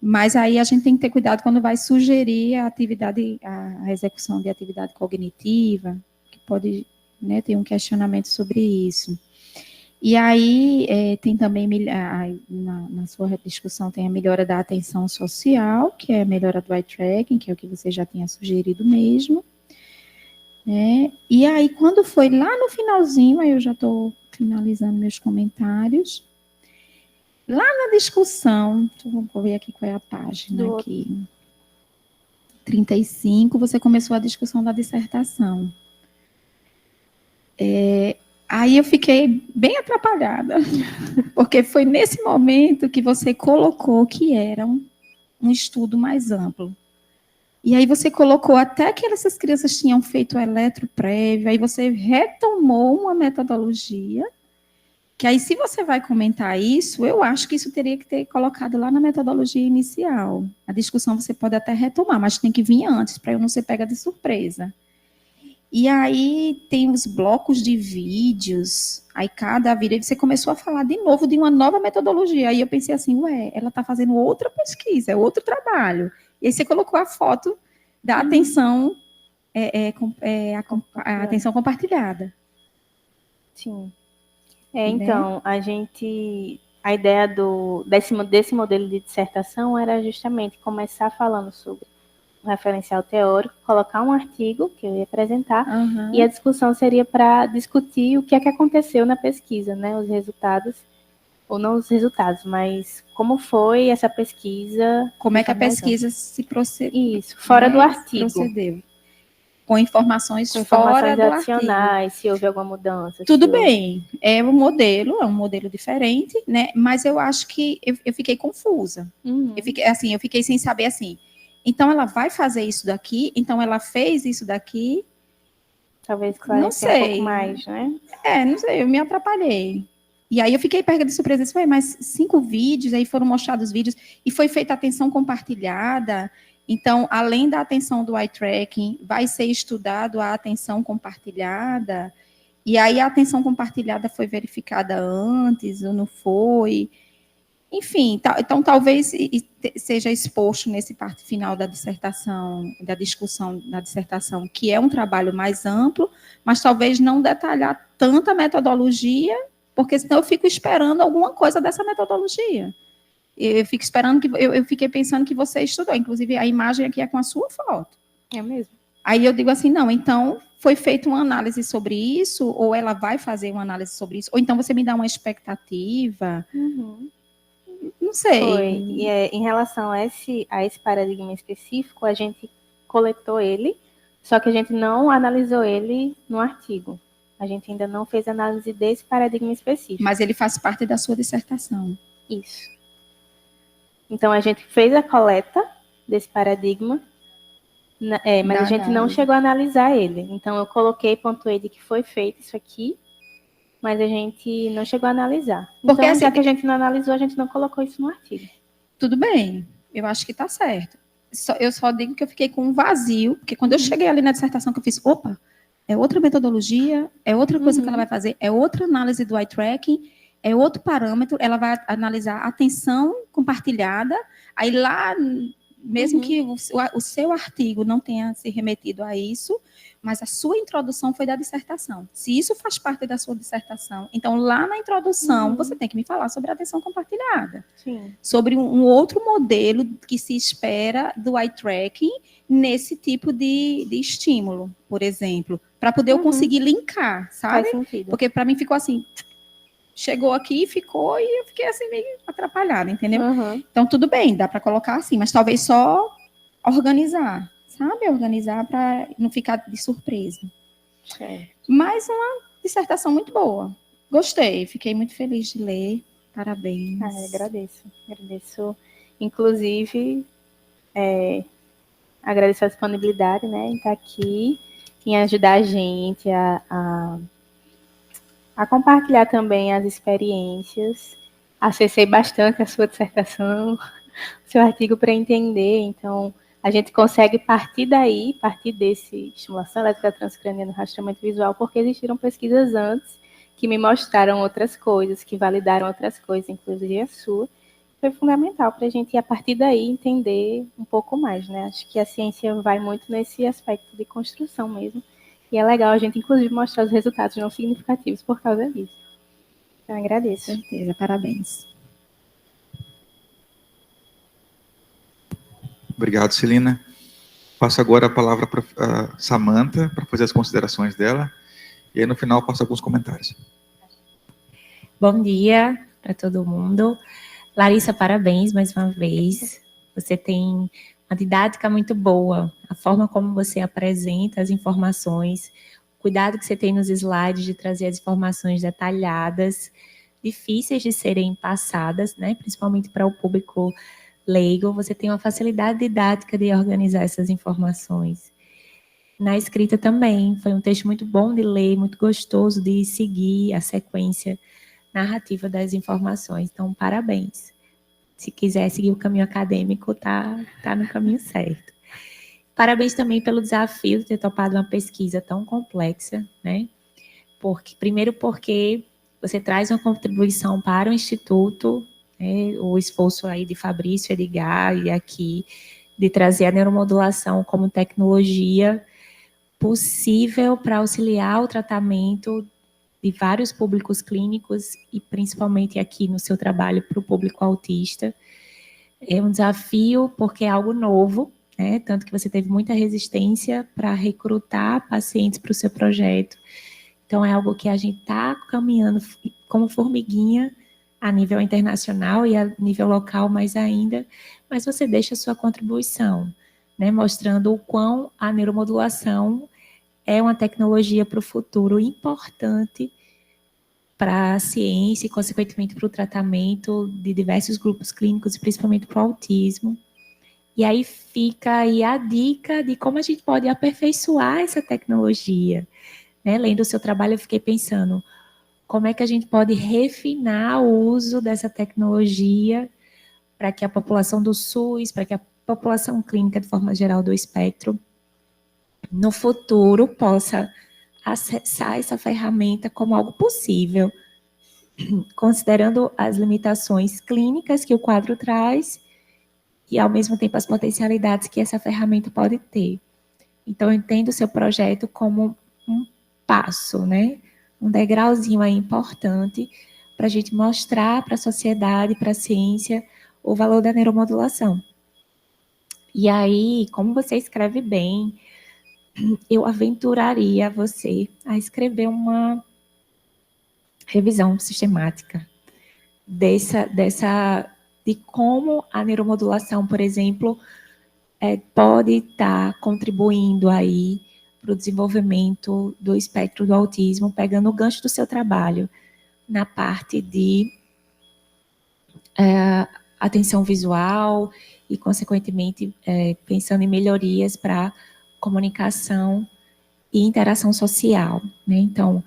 Mas aí a gente tem que ter cuidado quando vai sugerir a atividade, a execução de atividade cognitiva, que pode, né, ter um questionamento sobre isso. E aí tem também, na sua discussão, tem a melhora da atenção social, que é a melhora do eye tracking, que é o que você já tinha sugerido mesmo. Né? E aí, quando foi lá no finalzinho, aí eu já estou finalizando meus comentários. Lá na discussão, vou ver aqui qual é a página aqui. 35, você começou a discussão da dissertação. Aí eu fiquei bem atrapalhada, porque foi nesse momento que você colocou que era um estudo mais amplo. E aí você colocou até que essas crianças tinham feito eletro prévio, aí você retomou uma metodologia, que aí se você vai comentar isso, eu acho que isso teria que ter colocado lá na metodologia inicial. A discussão você pode até retomar, mas tem que vir antes, para eu não ser pega de surpresa. E aí tem os blocos de vídeos, aí cada vídeo, aí você começou a falar de novo de uma nova metodologia, aí eu pensei assim, ela está fazendo outra pesquisa, é outro trabalho. E aí você colocou a foto da atenção, a atenção compartilhada.
Sim. Então, a ideia desse modelo de dissertação era justamente começar falando sobre um referencial teórico, colocar um artigo que eu ia apresentar, e a discussão seria para discutir o que é que aconteceu na pesquisa, né, os resultados, ou não os resultados, mas como foi essa pesquisa.
Como é que a pesquisa se procedeu.
Isso, fora do artigo.
Procedeu. Com informações fora do
adicionais,
artigo.
Se houve alguma mudança.
Tudo bem, é um modelo diferente, né? Mas eu acho que eu fiquei confusa. Eu fiquei sem saber assim. Então ela vai fazer isso daqui, então ela fez isso daqui.
Talvez esclarecer um pouco mais, né?
Não sei, eu me atrapalhei. E aí eu fiquei pega de surpresa, mas 5 vídeos, aí foram mostrados os vídeos, e foi feita atenção compartilhada. Então, além da atenção do eye tracking, vai ser estudado a atenção compartilhada, e aí a atenção compartilhada foi verificada antes, ou não foi. Enfim, então talvez seja exposto nesse parte final da dissertação, da discussão da dissertação, que é um trabalho mais amplo, mas talvez não detalhar tanta metodologia, porque senão eu fico esperando alguma coisa dessa metodologia. Eu fico esperando eu fiquei pensando que você estudou, inclusive a imagem aqui é com a sua foto.
É mesmo.
Aí eu digo assim, não, então foi feita uma análise sobre isso, ou ela vai fazer uma análise sobre isso, ou então você me dá uma expectativa. Não sei.
Foi. E em relação a esse paradigma específico, a gente coletou ele, só que a gente não analisou ele no artigo. A gente ainda não fez análise desse paradigma específico.
Mas ele faz parte da sua dissertação.
Isso. Então, a gente fez a coleta desse paradigma, mas a gente não chegou a analisar ele. Então, eu pontuei de que foi feito isso aqui, mas a gente não chegou a analisar.
Porque
então, já que a gente não analisou, a gente não colocou isso no artigo.
Tudo bem, eu acho que está certo. eu só digo que eu fiquei com um vazio, porque quando eu cheguei ali na dissertação que eu fiz, opa, é outra metodologia, é outra coisa que ela vai fazer, é outra análise do eye tracking, é outro parâmetro, ela vai analisar a atenção compartilhada, aí lá, mesmo que o seu artigo não tenha se remetido a isso, mas a sua introdução foi da dissertação. Se isso faz parte da sua dissertação, então lá na introdução você tem que me falar sobre a atenção compartilhada.
Sim.
Sobre um outro modelo que se espera do eye tracking nesse tipo de estímulo, por exemplo, para poder eu conseguir linkar, sabe?
Faz sentido.
Porque para mim ficou assim, chegou aqui, ficou, e eu fiquei assim meio atrapalhada, entendeu? Então tudo bem, dá para colocar assim, mas talvez só organizar, sabe? Organizar para não ficar de surpresa. Mas uma dissertação muito boa. Gostei, fiquei muito feliz de ler. Parabéns.
Agradeço. Inclusive, agradeço a disponibilidade, né, em estar aqui, em ajudar a gente a compartilhar também as experiências. Acessei bastante a sua dissertação, o seu artigo para entender, então a gente consegue partir desse estimulação elétrica transcraniana no rastreamento visual, porque existiram pesquisas antes que me mostraram outras coisas, que validaram outras coisas, inclusive a sua. Foi fundamental para a gente, a partir daí, entender um pouco mais, né? Acho que a ciência vai muito nesse aspecto de construção mesmo. E é legal a gente, inclusive, mostrar os resultados não significativos por causa disso. Então, agradeço.
Com certeza, parabéns.
Obrigado, Celina. Passo agora a palavra para a Samantha, para fazer as considerações dela. E aí, no final, passo alguns comentários.
Bom dia para todo mundo. Larissa, parabéns mais uma vez. Você tem uma didática muito boa. A forma como você apresenta as informações, o cuidado que você tem nos slides de trazer as informações detalhadas, difíceis de serem passadas, né? Principalmente para o público leigo. Você tem uma facilidade didática de organizar essas informações. Na escrita também, foi um texto muito bom de ler, muito gostoso de seguir a sequência narrativa das informações. Então, parabéns. Se quiser seguir o caminho acadêmico, tá no caminho certo. Parabéns também pelo desafio de ter topado uma pesquisa tão complexa, né? Primeiro porque você traz uma contribuição para o Instituto, né? O esforço aí de Fabrício, Edgar e aqui, de trazer a neuromodulação como tecnologia possível para auxiliar o tratamento de vários públicos clínicos e principalmente aqui no seu trabalho para o público autista. É um desafio porque é algo novo, né? Tanto que você teve muita resistência para recrutar pacientes para o seu projeto. Então, é algo que a gente está caminhando como formiguinha a nível internacional e a nível local mais ainda, mas você deixa a sua contribuição, né? Mostrando o quão a neuromodulação é uma tecnologia para o futuro importante para a ciência e, consequentemente, para o tratamento de diversos grupos clínicos, principalmente para o autismo. E aí fica aí a dica de como a gente pode aperfeiçoar essa tecnologia. Né? Lendo o seu trabalho, eu fiquei pensando como é que a gente pode refinar o uso dessa tecnologia para que a população do SUS, para que a população clínica, de forma geral, do espectro, no futuro, possa acessar essa ferramenta como algo possível, considerando as limitações clínicas que o quadro traz e, ao mesmo tempo, as potencialidades que essa ferramenta pode ter. Então, eu entendo o seu projeto como um passo, né? Um degrauzinho aí importante para a gente mostrar para a sociedade, para a ciência, o valor da neuromodulação. E aí, como você escreve bem, eu aventuraria você a escrever uma revisão sistemática de como a neuromodulação, por exemplo, pode estar contribuindo aí para o desenvolvimento do espectro do autismo, pegando o gancho do seu trabalho na parte de atenção visual e, consequentemente, pensando em melhorias para comunicação e interação social, né? Então,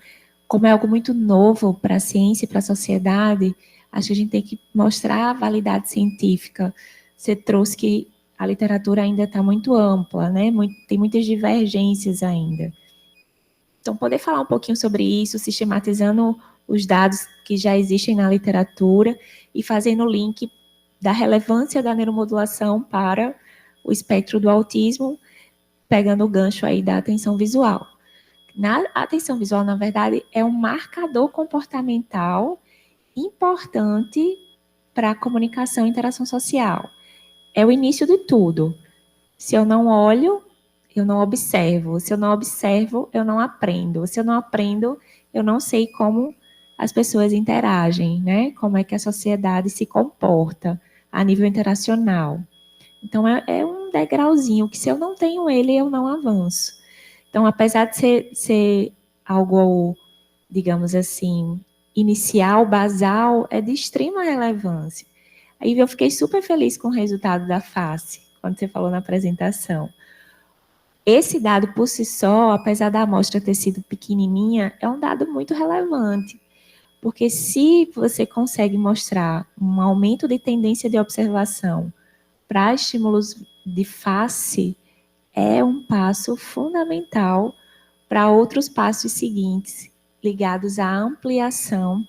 como é algo muito novo para a ciência e para a sociedade, acho que a gente tem que mostrar a validade científica. Você trouxe que a literatura ainda está muito ampla, né? Tem muitas divergências ainda. Então, poder falar um pouquinho sobre isso, sistematizando os dados que já existem na literatura e fazendo o link da relevância da neuromodulação para o espectro do autismo, pegando o gancho aí da atenção visual. A atenção visual, na verdade, é um marcador comportamental importante para a comunicação e interação social. É o início de tudo. Se eu não olho, eu não observo. Se eu não observo, eu não aprendo. Se eu não aprendo, eu não sei como as pessoas interagem, né? Como é que a sociedade se comporta a nível interacional. Então, é um degrauzinho que, se eu não tenho ele, eu não avanço. Então, apesar de ser algo, digamos assim, inicial, basal, é de extrema relevância. Aí eu fiquei super feliz com o resultado da face, quando você falou na apresentação. Esse dado por si só, apesar da amostra ter sido pequenininha, é um dado muito relevante. Porque se você consegue mostrar um aumento de tendência de observação para estímulos de face, é um passo fundamental para outros passos seguintes, ligados à ampliação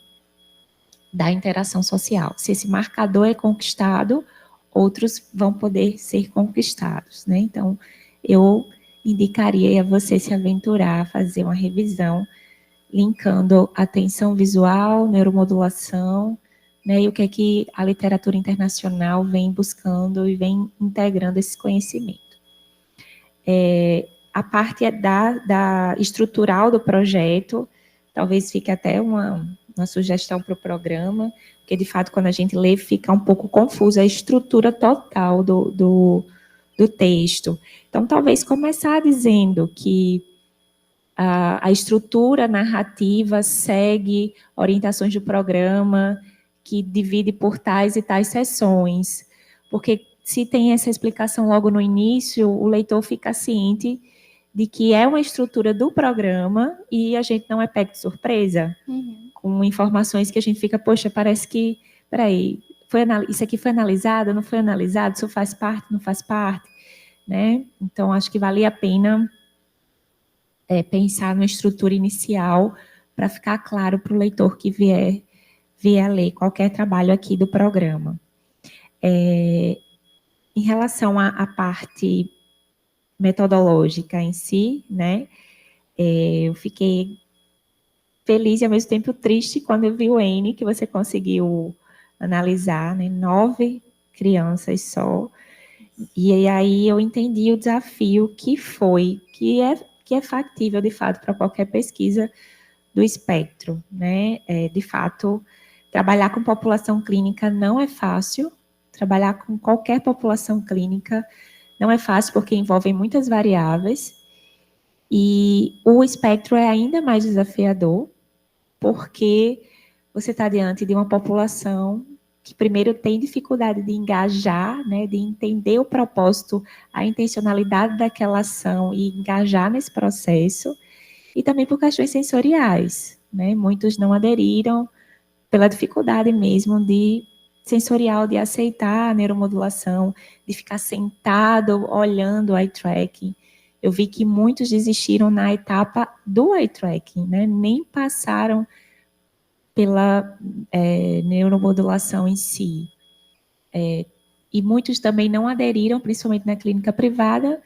da interação social. Se esse marcador é conquistado, outros vão poder ser conquistados, né? Então, eu indicaria a você se aventurar a fazer uma revisão, linkando atenção visual, neuromodulação, né? E o que é que a literatura internacional vem buscando e vem integrando esse conhecimento. A parte da estrutural do projeto, talvez fique até uma sugestão para o programa, porque, de fato, quando a gente lê, fica um pouco confusa a estrutura total do texto. Então, talvez começar dizendo que a estrutura narrativa segue orientações do programa, que divide por tais e tais sessões, porque se tem essa explicação logo no início, o leitor fica ciente de que é uma estrutura do programa e a gente não é pego de surpresa, com informações que a gente fica, poxa, parece que, peraí, isso aqui foi analisado, não foi analisado, isso faz parte, não faz parte, né? Então, acho que vale a pena pensar numa estrutura inicial para ficar claro para o leitor que vier ler qualquer trabalho aqui do programa. Em relação à parte metodológica em si, né, eu fiquei feliz e ao mesmo tempo triste quando eu vi o N, que você conseguiu analisar, né, 9 crianças só, e aí eu entendi o desafio que é factível, de fato, para qualquer pesquisa do espectro, né, de fato, trabalhar com população clínica não é fácil, trabalhar com qualquer população clínica não é fácil porque envolvem muitas variáveis e o espectro é ainda mais desafiador porque você está diante de uma população que primeiro tem dificuldade de engajar, né, de entender o propósito, a intencionalidade daquela ação e engajar nesse processo, e também por questões sensoriais, né, muitos não aderiram pela dificuldade mesmo sensorial de aceitar a neuromodulação, de ficar sentado olhando o eye tracking. Eu vi que muitos desistiram na etapa do eye tracking, né? Nem passaram pela neuromodulação em si. E muitos também não aderiram, principalmente na clínica privada,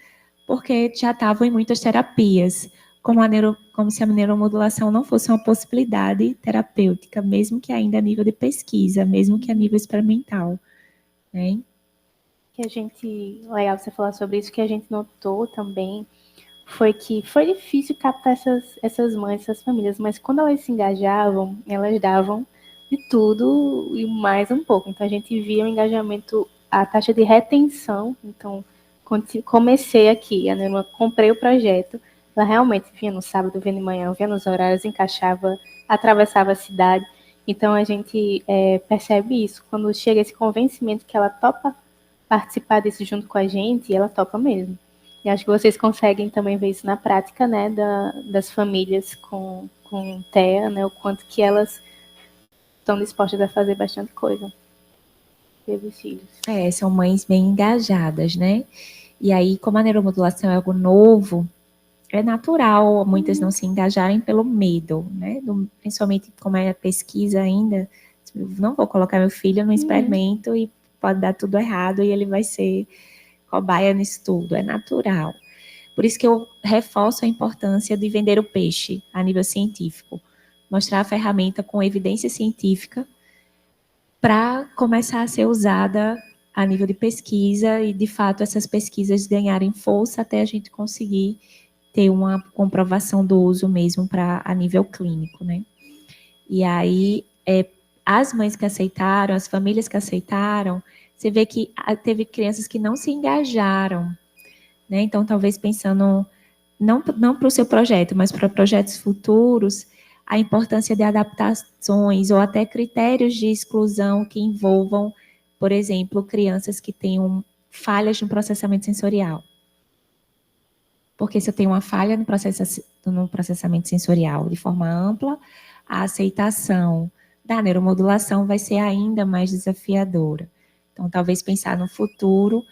porque já estavam em muitas terapias, como se a neuromodulação não fosse uma possibilidade terapêutica, mesmo que ainda a nível de pesquisa, mesmo que a nível experimental, né?
Legal você falar sobre isso, que a gente notou também, foi que foi difícil captar essas mães, essas famílias, mas quando elas se engajavam, elas davam de tudo e mais um pouco. Então, a gente via o engajamento, a taxa de retenção. Então, quando comecei aqui, comprei o projeto, ela realmente vinha no sábado, vinha de manhã, vinha nos horários, encaixava, atravessava a cidade. Então, a gente percebe isso. Quando chega esse convencimento que ela topa participar disso junto com a gente, ela topa mesmo. E acho que vocês conseguem também ver isso na prática, né, das famílias com TEA, né, o quanto que elas estão dispostas a fazer bastante coisa. pelos filhos.
São mães bem engajadas, né? E aí, como a neuromodulação é algo novo, é natural muitas não se engajarem pelo medo, né? Principalmente como é pesquisa ainda, não vou colocar meu filho no experimento e pode dar tudo errado e ele vai ser cobaia nisso tudo, é natural. Por isso que eu reforço a importância de vender o peixe a nível científico, mostrar a ferramenta com evidência científica para começar a ser usada a nível de pesquisa e, de fato, essas pesquisas ganharem força até a gente conseguir ter uma comprovação do uso mesmo a nível clínico, né? E aí, as mães que aceitaram, as famílias que aceitaram, você vê que teve crianças que não se engajaram, né? Então, talvez pensando, não para o seu projeto, mas para projetos futuros, a importância de adaptações ou até critérios de exclusão que envolvam, por exemplo, crianças que tenham falhas no processamento sensorial. Porque se eu tenho uma falha no processamento sensorial de forma ampla, a aceitação da neuromodulação vai ser ainda mais desafiadora. Então, talvez pensar no futuro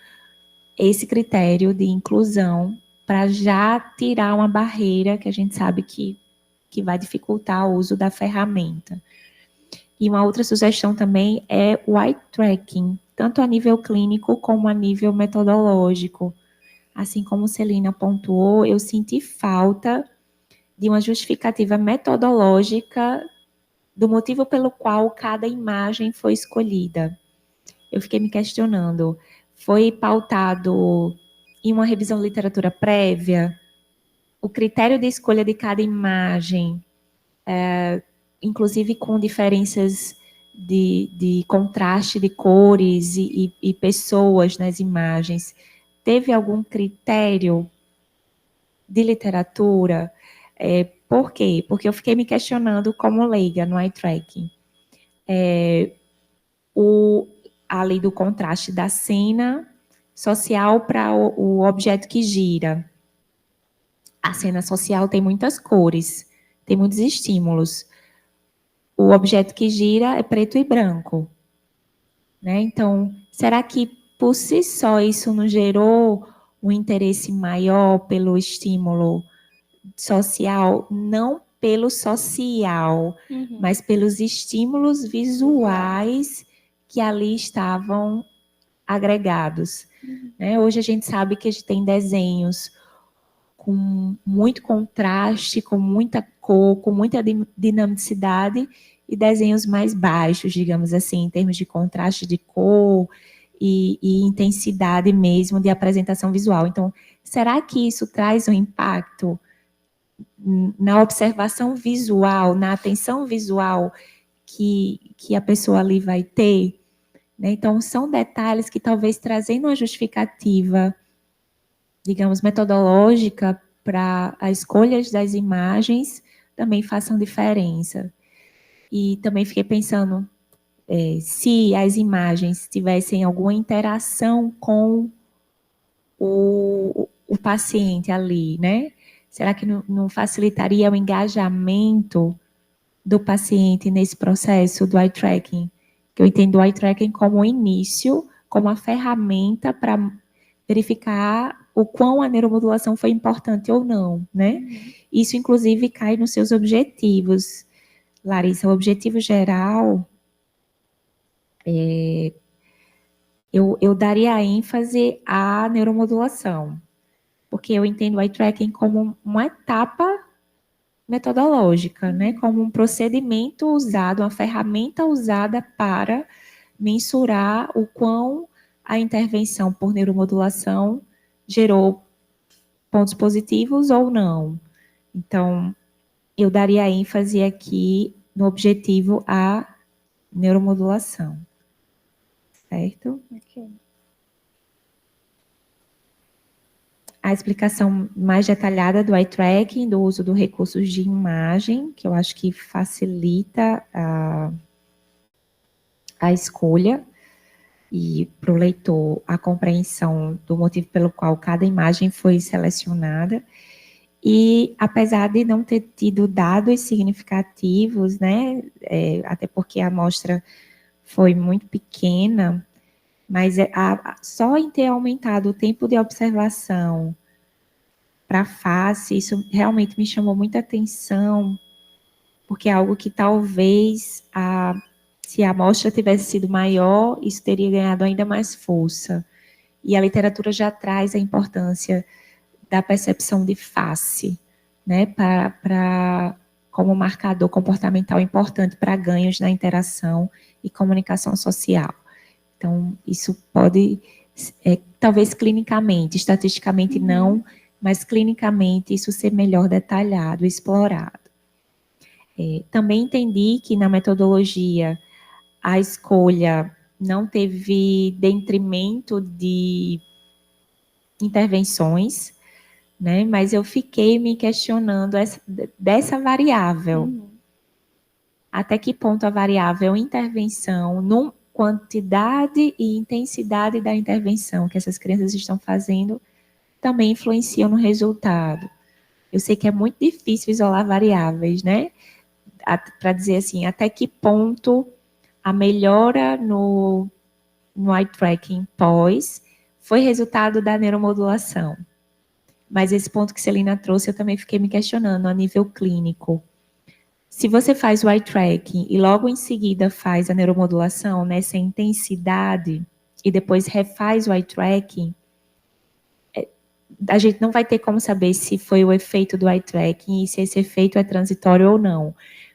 esse critério de inclusão para já tirar uma barreira que a gente sabe que vai dificultar o uso da ferramenta. E uma outra sugestão também é o eye tracking, tanto a nível clínico como a nível metodológico. Assim como Celina pontuou, eu senti falta de uma justificativa metodológica do motivo pelo qual cada imagem foi escolhida. Eu fiquei me questionando, foi pautado em uma revisão de literatura prévia? O critério de escolha de cada imagem, inclusive com diferenças de contraste de cores e pessoas nas imagens, teve algum critério de literatura? Por quê? Porque eu fiquei me questionando como leiga no eye tracking. A lei do contraste da cena social para o objeto que gira. A cena social tem muitas cores, tem muitos estímulos. O objeto que gira é preto e branco, né? Então, será que por si só isso não gerou um interesse maior pelo estímulo social? Não pelo social, mas pelos estímulos visuais que ali estavam agregados. Né? Hoje a gente sabe que a gente tem desenhos com muito contraste, com muita cor, com muita dinamicidade, e desenhos mais baixos, digamos assim, em termos de contraste de cor e intensidade mesmo de apresentação visual. Então, será que isso traz um impacto na observação visual, na atenção visual que a pessoa ali vai ter? Então, são detalhes que talvez trazendo uma justificativa, digamos, metodológica para as escolhas das imagens também façam diferença. E também fiquei pensando se as imagens tivessem alguma interação com o paciente ali, né? Será que não facilitaria o engajamento do paciente nesse processo do eye tracking? Que eu entendo o eye tracking como um início, como uma ferramenta para verificar o quão a neuromodulação foi importante ou não, né? Isso, inclusive, cai nos seus objetivos. Larissa, o objetivo geral, eu daria ênfase à neuromodulação, porque eu entendo o eye tracking como uma etapa metodológica, né? Como um procedimento usado, uma ferramenta usada para mensurar o quão a intervenção por neuromodulação gerou pontos positivos ou não. Então, eu daria ênfase aqui no objetivo à neuromodulação. Certo?
Ok.
A explicação mais detalhada do eye tracking, do uso dos recursos de imagem, que eu acho que facilita a escolha e para o leitor a compreensão do motivo pelo qual cada imagem foi selecionada. E apesar de não ter tido dados significativos, né, até porque a amostra foi muito pequena, Mas só em ter aumentado o tempo de observação para a face, isso realmente me chamou muita atenção, porque é algo que talvez, se a amostra tivesse sido maior, isso teria ganhado ainda mais força. E a literatura já traz a importância da percepção de face, né, como marcador comportamental importante para ganhos na interação e comunicação social. Então, isso pode, talvez clinicamente, estatisticamente não, mas clinicamente isso ser melhor detalhado, explorado. Também entendi que na metodologia a escolha não teve detrimento de intervenções, né? Mas eu fiquei me questionando dessa variável. Até que ponto a variável intervenção, quantidade e intensidade da intervenção que essas crianças estão fazendo, também influenciam no resultado. Eu sei que é muito difícil isolar variáveis, né? Para dizer assim, até que ponto a melhora no eye tracking pós foi resultado da neuromodulação. Mas esse ponto que Celina trouxe, eu também fiquei me questionando a nível clínico. Se você faz o eye tracking e logo em seguida faz a neuromodulação nessa intensidade e depois refaz o eye tracking, a gente não vai ter como saber se foi o efeito do eye tracking e se esse efeito é transitório ou não.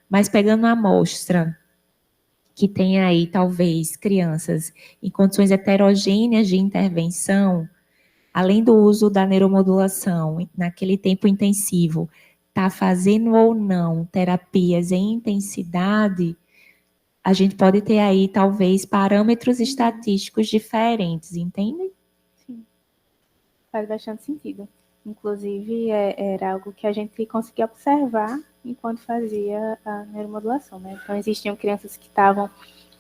Mas pegando uma amostra que tem aí, talvez, crianças em condições heterogêneas de intervenção, além do uso da neuromodulação naquele tempo intensivo, está fazendo ou não terapias em intensidade, a gente pode ter aí, talvez, parâmetros estatísticos diferentes, entende?
Sim, faz bastante sentido. Inclusive, era algo que a gente conseguia observar enquanto fazia a neuromodulação, né? Então, existiam crianças que estavam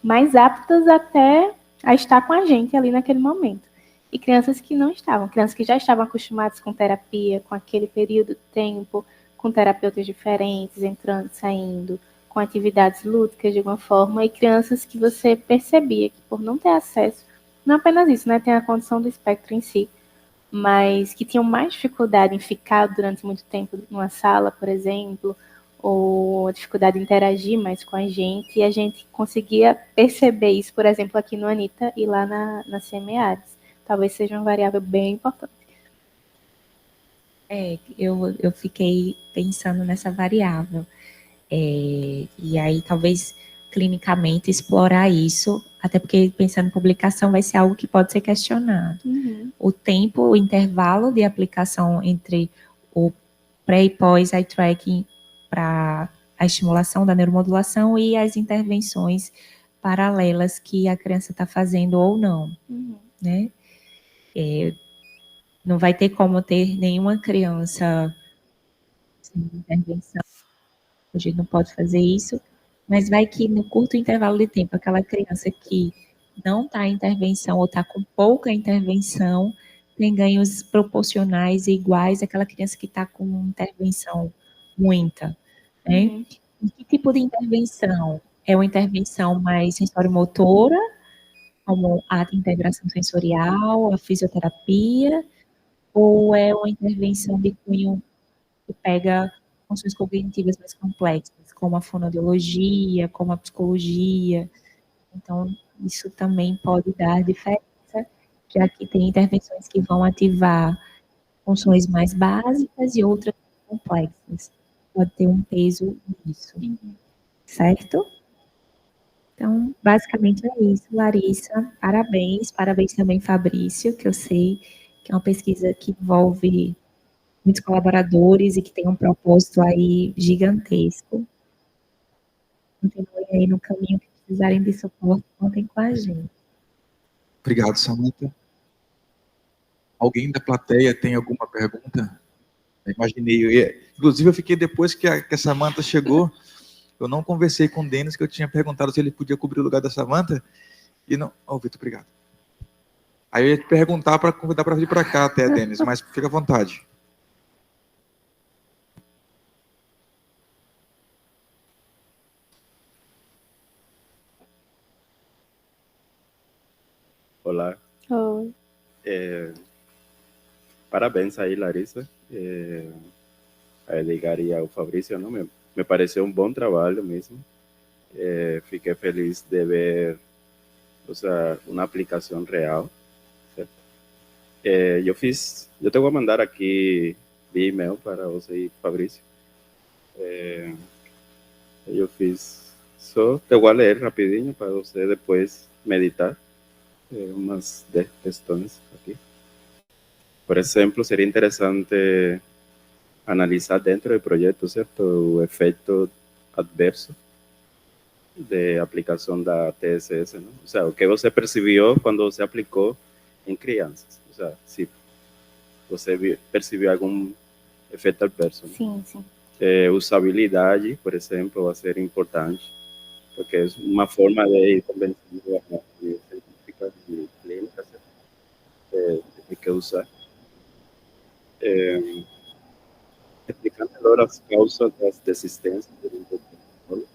mais aptas até a estar com a gente ali naquele momento. E crianças que não estavam, crianças que já estavam acostumadas com terapia, com aquele período de tempo, com terapeutas diferentes, entrando, saindo, com atividades lúdicas de alguma forma, e crianças que você percebia que por não ter acesso, não apenas isso, né, tem a condição do espectro em si, mas que tinham mais dificuldade em ficar durante muito tempo numa sala, por exemplo, ou dificuldade de interagir mais com a gente, e a gente conseguia perceber isso, por exemplo, aqui no Anita e lá na CMAres. Talvez seja uma variável bem importante.
Eu fiquei pensando nessa variável. E aí, talvez, clinicamente, explorar isso, até porque, pensando em publicação, vai ser algo que pode ser questionado. O tempo, o intervalo de aplicação entre o pré e pós eye tracking para a estimulação da neuromodulação e as intervenções paralelas que a criança está fazendo ou não, né? Não vai ter como ter nenhuma criança sem intervenção. A gente não pode fazer isso, mas vai que no curto intervalo de tempo, aquela criança que não está em intervenção ou está com pouca intervenção, tem ganhos proporcionais e iguais àquela criança que está com intervenção muita, né? E que tipo de intervenção? É uma intervenção mais sensório-motora, como a integração sensorial, a fisioterapia, ou é uma intervenção de cunho que pega funções cognitivas mais complexas, como a fonoaudiologia, como a psicologia. Então, isso também pode dar diferença, já que tem intervenções que vão ativar funções mais básicas e outras complexas. Pode ter um peso nisso, certo? Então, basicamente é isso, Larissa. Parabéns, parabéns também, Fabrício, que eu sei que é uma pesquisa que envolve muitos colaboradores e que tem um propósito aí gigantesco. Continuem aí no caminho que precisarem de suporte, contem com a gente.
Obrigado, Samantha. Alguém da plateia tem alguma pergunta? Eu imaginei. Inclusive, eu fiquei depois que a Samantha chegou, eu não conversei com o Denis, que eu tinha perguntado se ele podia cobrir o lugar da Samantha, e não... Vitor, obrigado. Aí eu ia te perguntar para convidar para vir para cá até, Denis, mas fica à vontade.
Olá.
Oi.
Parabéns aí, Larissa. A Edgar e ao Fabrício, não? Me pareceu um bom trabalho mesmo. Fiquei feliz de ver, ou seja, uma aplicação real. Certo? Eu te vou mandar aqui via e-mail para você e Fabrício. Eu fiz, só te vou ler rapidinho para você depois meditar umas 10 questões aqui. Por exemplo, seria interessante analisar dentro do projeto, certo, o efeito adverso de aplicação da TSS, não? Ou seja, o que você percebeu quando você aplicou em crianças. Ou seja, se você percebeu algum efeito adverso.
Sim, sim.
Usabilidade, por exemplo, vai ser importante, porque é uma forma de convencer de científicas e clínicas de que usar. Explicar melhor as causas das desistências do protocolo.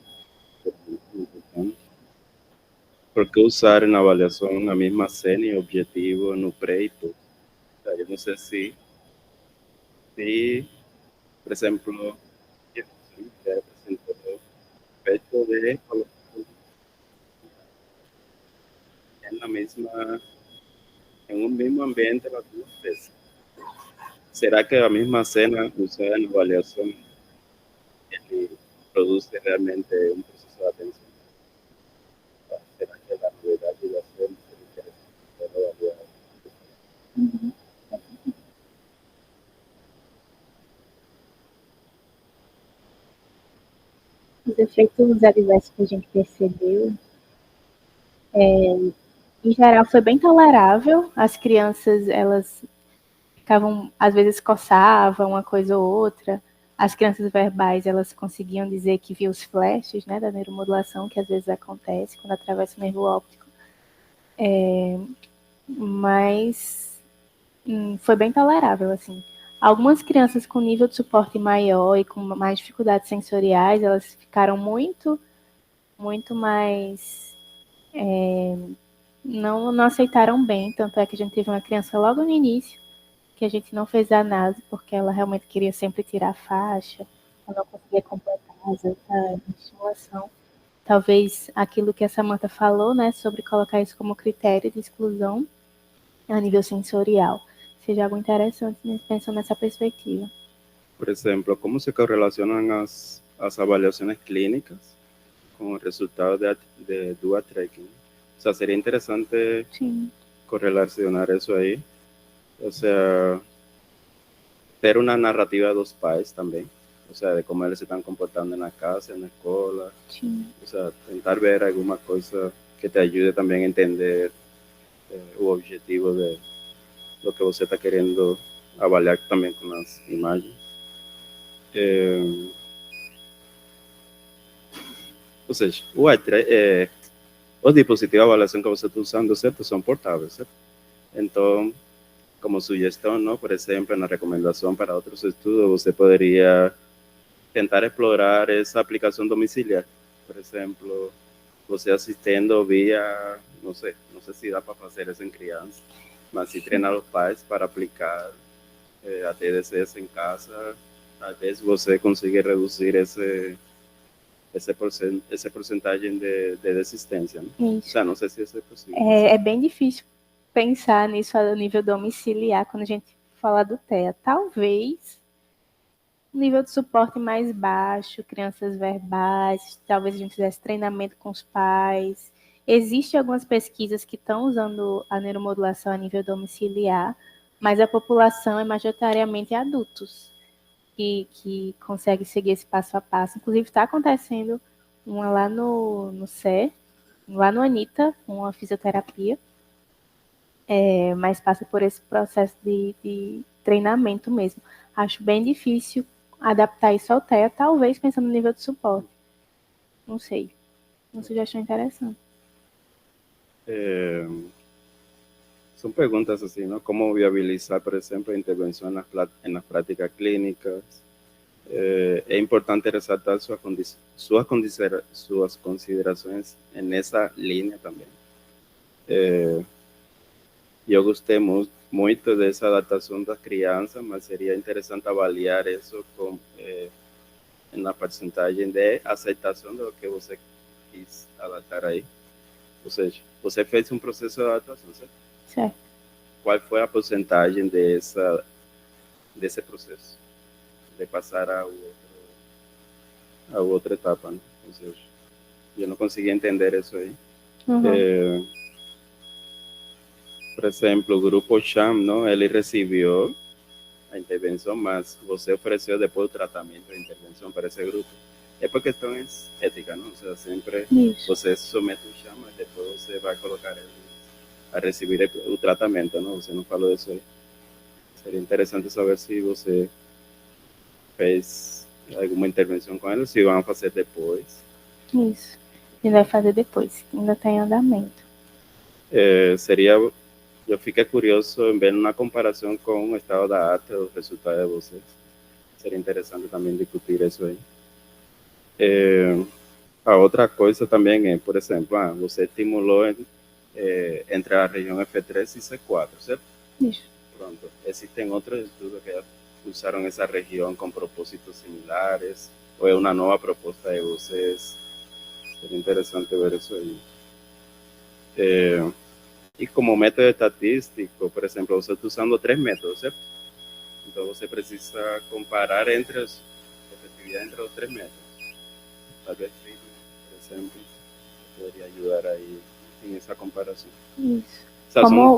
Porque usar na avaliação a mesma cena e objetivo no pré e pós. Eu não sei se, por exemplo, apresentou o efeito de colocar em um mesmo ambiente as duas vezes. Será que a mesma cena usada na avaliação ele produz realmente um processo de atenção? Será que a novidade da cena seria interessante avaliar?
Os efeitos adversos que a gente percebeu, em geral, foi bem tolerável. As crianças, elas ficavam, às vezes coçavam uma coisa ou outra. As crianças verbais, elas conseguiam dizer que viam os flashes, né, da neuromodulação, que às vezes acontece quando atravessa o nervo óptico. Mas foi bem tolerável, assim. Algumas crianças com nível de suporte maior e com mais dificuldades sensoriais, elas ficaram muito mais... não aceitaram bem, tanto é que a gente teve uma criança logo no início, que a gente não fez a análise, porque ela realmente queria sempre tirar a faixa, ela não conseguia completar a estimulação. Talvez aquilo que a Samantha falou, né, sobre colocar isso como critério de exclusão a nível sensorial, seja algo interessante, né, pensando nessa perspectiva.
Por exemplo, como se correlacionam as avaliações clínicas com o resultado de dual tracking? O sea, seria interessante correlacionar isso aí. O sea, ter uma narrativa dos pais também. O sea, de como eles se estão comportando na casa, na escola.
Sim.
O sea, tentar ver alguma coisa que te ajude também a entender o objetivo de lo que você está querendo avaliar também com as imagens. Ou seja, os dispositivos de avaliação que você está usando, certo, são portáveis, certo? Então, como sugestão, não? Por exemplo, na recomendação para outros estudos, você poderia tentar explorar essa aplicação domiciliar. Por exemplo, você assistindo via, não sei se dá para fazer isso em criança, mas se treinar os pais para aplicar a TDCS em casa, talvez você consiga reduzir essa porcentagem de desistência. Né?
Isso.
Não sei se isso é possível.
É bem difícil pensar nisso a nível domiciliar, quando a gente fala do TEA. Talvez nível de suporte mais baixo, crianças verbais, talvez a gente fizesse treinamento com os pais. Existem algumas pesquisas que estão usando a neuromodulação a nível domiciliar, mas a população é majoritariamente adultos que conseguem seguir esse passo a passo. Inclusive, está acontecendo uma lá no CER, lá no Anitta, uma fisioterapia, mas passa por esse processo de treinamento mesmo. Acho bem difícil adaptar isso ao TEA, talvez pensando no nível de suporte. Não sei. Uma sugestão interessante.
São perguntas assim, não? Como viabilizar, por exemplo, a intervenção nas práticas clínicas. É importante ressaltar suas considerações nessa linha também. E eu gostei muito dessa adaptação das crianças, mas seria interessante avaliar isso na porcentagem de aceitação do que você quis adaptar aí. Ou seja, você fez um processo de adaptação, certo?
Certo.
Qual foi a porcentagem desse processo? De passar a outra etapa, né? Ou seja, eu não consegui entender isso aí.
Uhum.
Por exemplo, o grupo Cham, não, ele recebeu a intervenção, mas você ofereceu depois o tratamento de intervenção para esse grupo. É por questões éticas, não? Ou seja, sempre
Isso.
você somete o Cham, mas depois você vai colocar ele a receber o tratamento, não? Você não falou isso aí. Seria interessante saber se você fez alguma intervenção com ele, se vão fazer depois.
Isso. Ele vai fazer depois, ainda está em andamento.
Eu fiquei curioso em ver uma comparação com o estado da arte, os resultados de vocês. Seria interessante também discutir isso aí. A outra coisa também é, por exemplo, você estimulou entre a região F3 e C4, certo?
Isso.
Pronto. Existem outros estudos que usaram essa região com propósitos similares, ou é uma nova proposta de vocês? Seria interessante ver isso aí. E como método estatístico, por exemplo, você está usando 3 métodos, certo? Então você precisa comparar entre a efetividade entre os 3 métodos. Talvez, por exemplo, poderia ajudar aí em essa comparação.
Isso.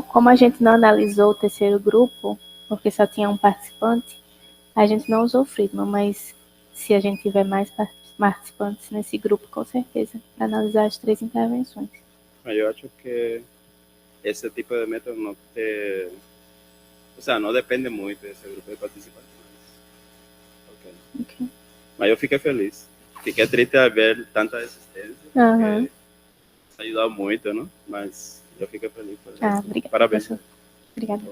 Como a gente não analisou o terceiro grupo, porque só tinha um participante, a gente não usou Friedman, mas se a gente tiver mais participantes nesse grupo, com certeza, para analisar as 3 intervenções.
Eu acho que esse tipo de método não tem... O sea, não depende muito desse grupo de participantes.
Okay.
Mas eu fiquei feliz. Fiquei triste a ver tanta resistência.
Uhum.
Ajudou muito, não? Mas eu fiquei feliz.
Obrigada.
Parabéns.
Obrigada.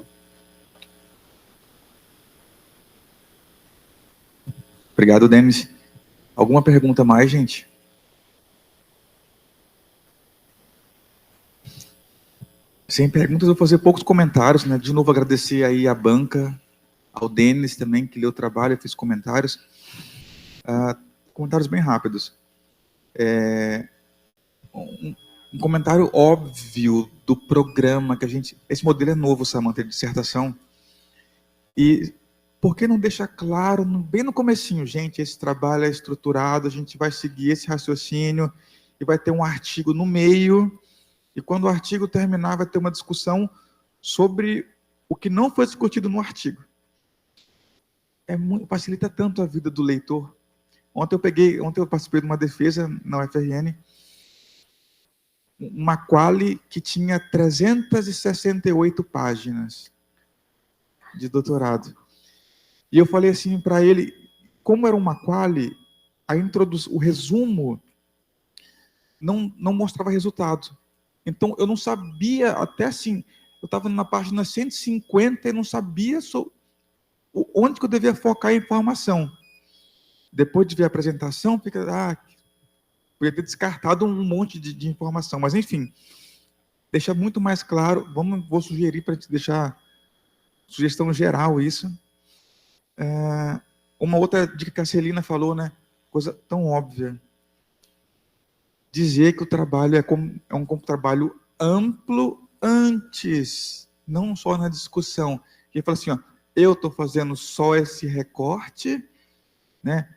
Obrigado, Denis. Alguma pergunta mais, gente? Sem perguntas, eu vou fazer poucos comentários, né? De novo, agradecer aí à banca, ao Denis também, que leu o trabalho, fez comentários. Comentários bem rápidos. Um comentário óbvio do programa que a gente... Esse modelo é novo, Samantha, de dissertação. E por que não deixa claro, bem no comecinho, gente, esse trabalho é estruturado, a gente vai seguir esse raciocínio e vai ter um artigo no meio, e quando o artigo terminar, vai ter uma discussão sobre o que não foi discutido no artigo. Facilita tanto a vida do leitor. Ontem eu participei de uma defesa na UFRN, uma quali que tinha 368 páginas de doutorado. E eu falei assim para ele, como era uma quali, o resumo não mostrava resultado. Então, eu não sabia, até assim, eu estava na página 150 e não sabia onde que eu devia focar a informação. Depois de ver a apresentação, podia ter descartado um monte de informação, mas enfim, deixa muito mais claro, vou sugerir para a gente deixar sugestão geral isso. Uma outra dica que a Celina falou, né, coisa tão óbvia, dizer que o trabalho é um trabalho amplo antes, não só na discussão. Ele fala assim, eu estou fazendo só esse recorte, né?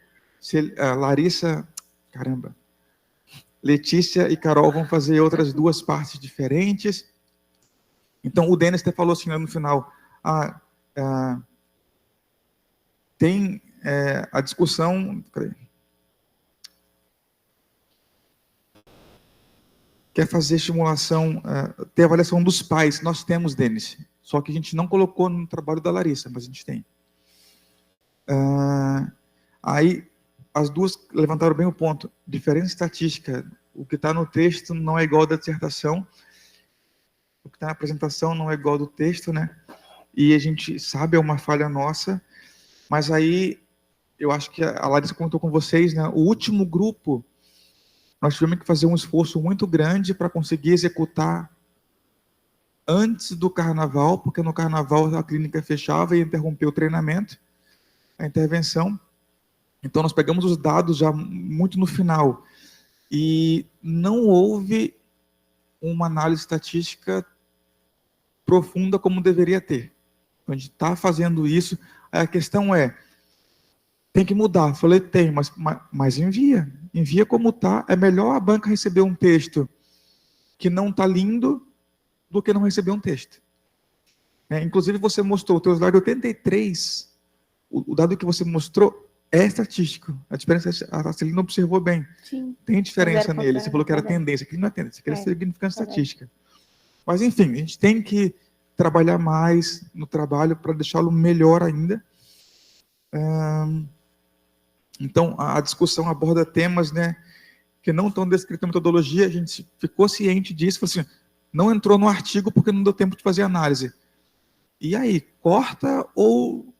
Letícia e Carol vão fazer outras 2 partes diferentes. Então, o Denis até falou assim no final, tem a discussão... Quer fazer estimulação, ter avaliação dos pais. Nós temos, Denis, só que a gente não colocou no trabalho da Larissa, mas a gente tem. Aí, as 2 levantaram bem o ponto. Diferença estatística. O que está no texto não é igual ao da dissertação. O que está na apresentação não é igual ao do texto, né? E a gente sabe, é uma falha nossa. Mas aí, eu acho que a Larissa contou com vocês, né? O último grupo, nós tivemos que fazer um esforço muito grande para conseguir executar antes do carnaval, porque no carnaval a clínica fechava e interrompeu o treinamento, a intervenção. Então, nós pegamos os dados já muito no final. E não houve uma análise estatística profunda como deveria ter. Então, a gente está fazendo isso. A questão é, tem que mudar. Eu falei, tem, mas envia. Envia como está. É melhor a banca receber um texto que não está lindo do que não receber um texto. Inclusive, você mostrou o teu slide 83. O dado que você mostrou é estatístico. A diferença, a Celina observou bem.
Sim.
Tem diferença nele. Você falou que era tendência. Aqui não é tendência, aqui é significância estatística. Mas, enfim, a gente tem que trabalhar mais no trabalho para deixá-lo melhor ainda. Então, a discussão aborda temas, né, que não estão descritos na metodologia. A gente ficou ciente disso. Falou assim, não entrou no artigo porque não deu tempo de fazer análise. E aí, corta ou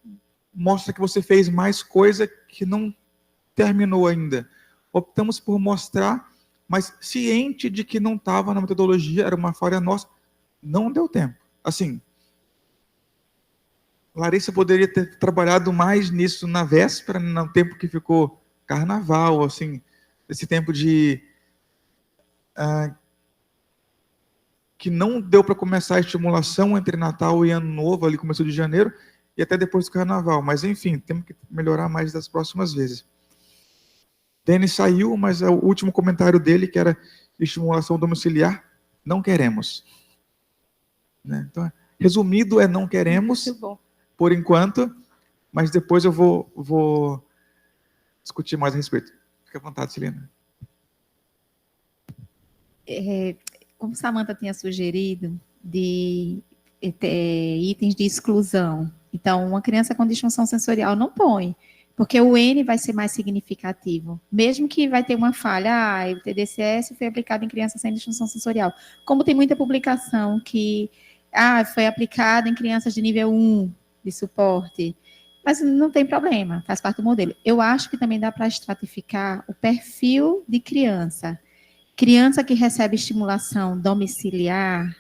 mostra que você fez mais coisa que não terminou ainda? Optamos por mostrar, mas ciente de que não estava na metodologia, era uma falha nossa, não deu tempo. Assim, Larissa poderia ter trabalhado mais nisso na véspera, no tempo que ficou carnaval, assim, esse tempo de... que não deu para começar a estimulação entre Natal e Ano Novo, ali começou de janeiro, e até depois do carnaval. Mas, enfim, temos que melhorar mais das próximas vezes. Denis saiu, mas o último comentário dele, que era estimulação domiciliar, não queremos. Né? Então, resumido, é não queremos, por enquanto, mas depois eu vou discutir mais a respeito. Fique à vontade, Celina.
Como Samantha tinha sugerido, de itens de exclusão. Então, uma criança com disfunção sensorial não põe, porque o N vai ser mais significativo, mesmo que vai ter uma falha, o TDCS foi aplicado em crianças sem disfunção sensorial. Como tem muita publicação que foi aplicada em crianças de nível 1 de suporte, mas não tem problema, faz parte do modelo. Eu acho que também dá para estratificar o perfil de criança. Criança que recebe estimulação domiciliar,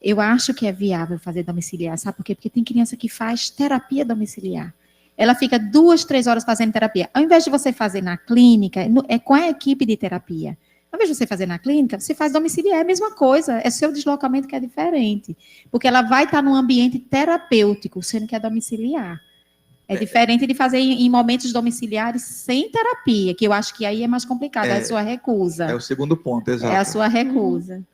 eu acho que é viável fazer domiciliar, sabe por quê? Porque tem criança que faz terapia domiciliar. Ela fica 2, 3 horas fazendo terapia. Ao invés de você fazer na clínica, é com a equipe de terapia. Ao invés de você fazer na clínica, você faz domiciliar, é a mesma coisa. É seu deslocamento que é diferente. Porque ela vai estar num ambiente terapêutico, sendo que é domiciliar. É diferente de fazer em momentos domiciliares sem terapia, que eu acho que aí é mais complicado, é a sua recusa.
É o segundo ponto, exato.
É a sua recusa.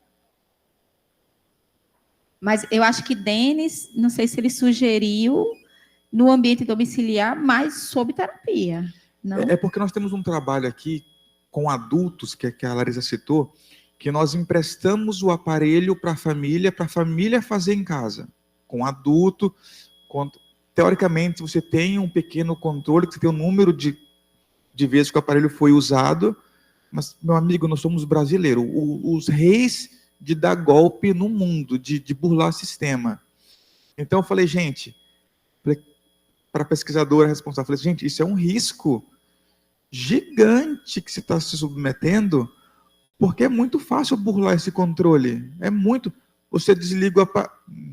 Mas eu acho que Denis, não sei se ele sugeriu no ambiente domiciliar, mas sob terapia. Não?
É porque nós temos um trabalho aqui com adultos, que a Larissa citou, que nós emprestamos o aparelho para a família fazer em casa. Com adulto, teoricamente você tem um pequeno controle, que você tem o número de vezes que o aparelho foi usado, mas, meu amigo, nós somos brasileiros, os reis de dar golpe no mundo, de burlar o sistema. Então eu falei, gente, para a pesquisadora responsável, falei, gente, isso é um risco gigante que você está se submetendo, porque é muito fácil burlar esse controle. É muito. Você desliga o aparelho.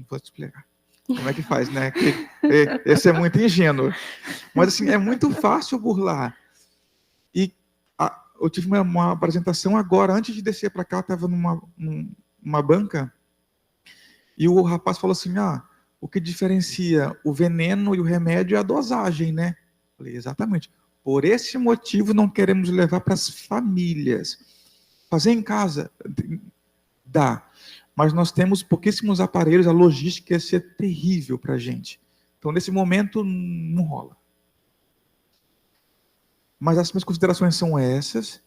Vou te explicar como é que faz, né? Esse é muito ingênuo. Mas, assim, é muito fácil burlar. E eu tive uma apresentação agora, antes de descer para cá, eu estava numa banca, e o rapaz falou assim, o que diferencia o veneno e o remédio é a dosagem, né? Eu falei, exatamente. Por esse motivo, não queremos levar para as famílias. Fazer em casa, dá. Mas nós temos pouquíssimos aparelhos, a logística ia ser terrível para a gente. Então, nesse momento, não rola. Mas as minhas considerações são essas.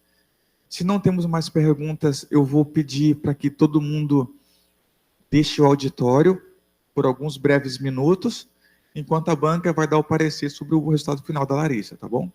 Se não temos mais perguntas, eu vou pedir para que todo mundo deixe o auditório por alguns breves minutos, enquanto a banca vai dar o parecer sobre o resultado final da Larissa, tá bom?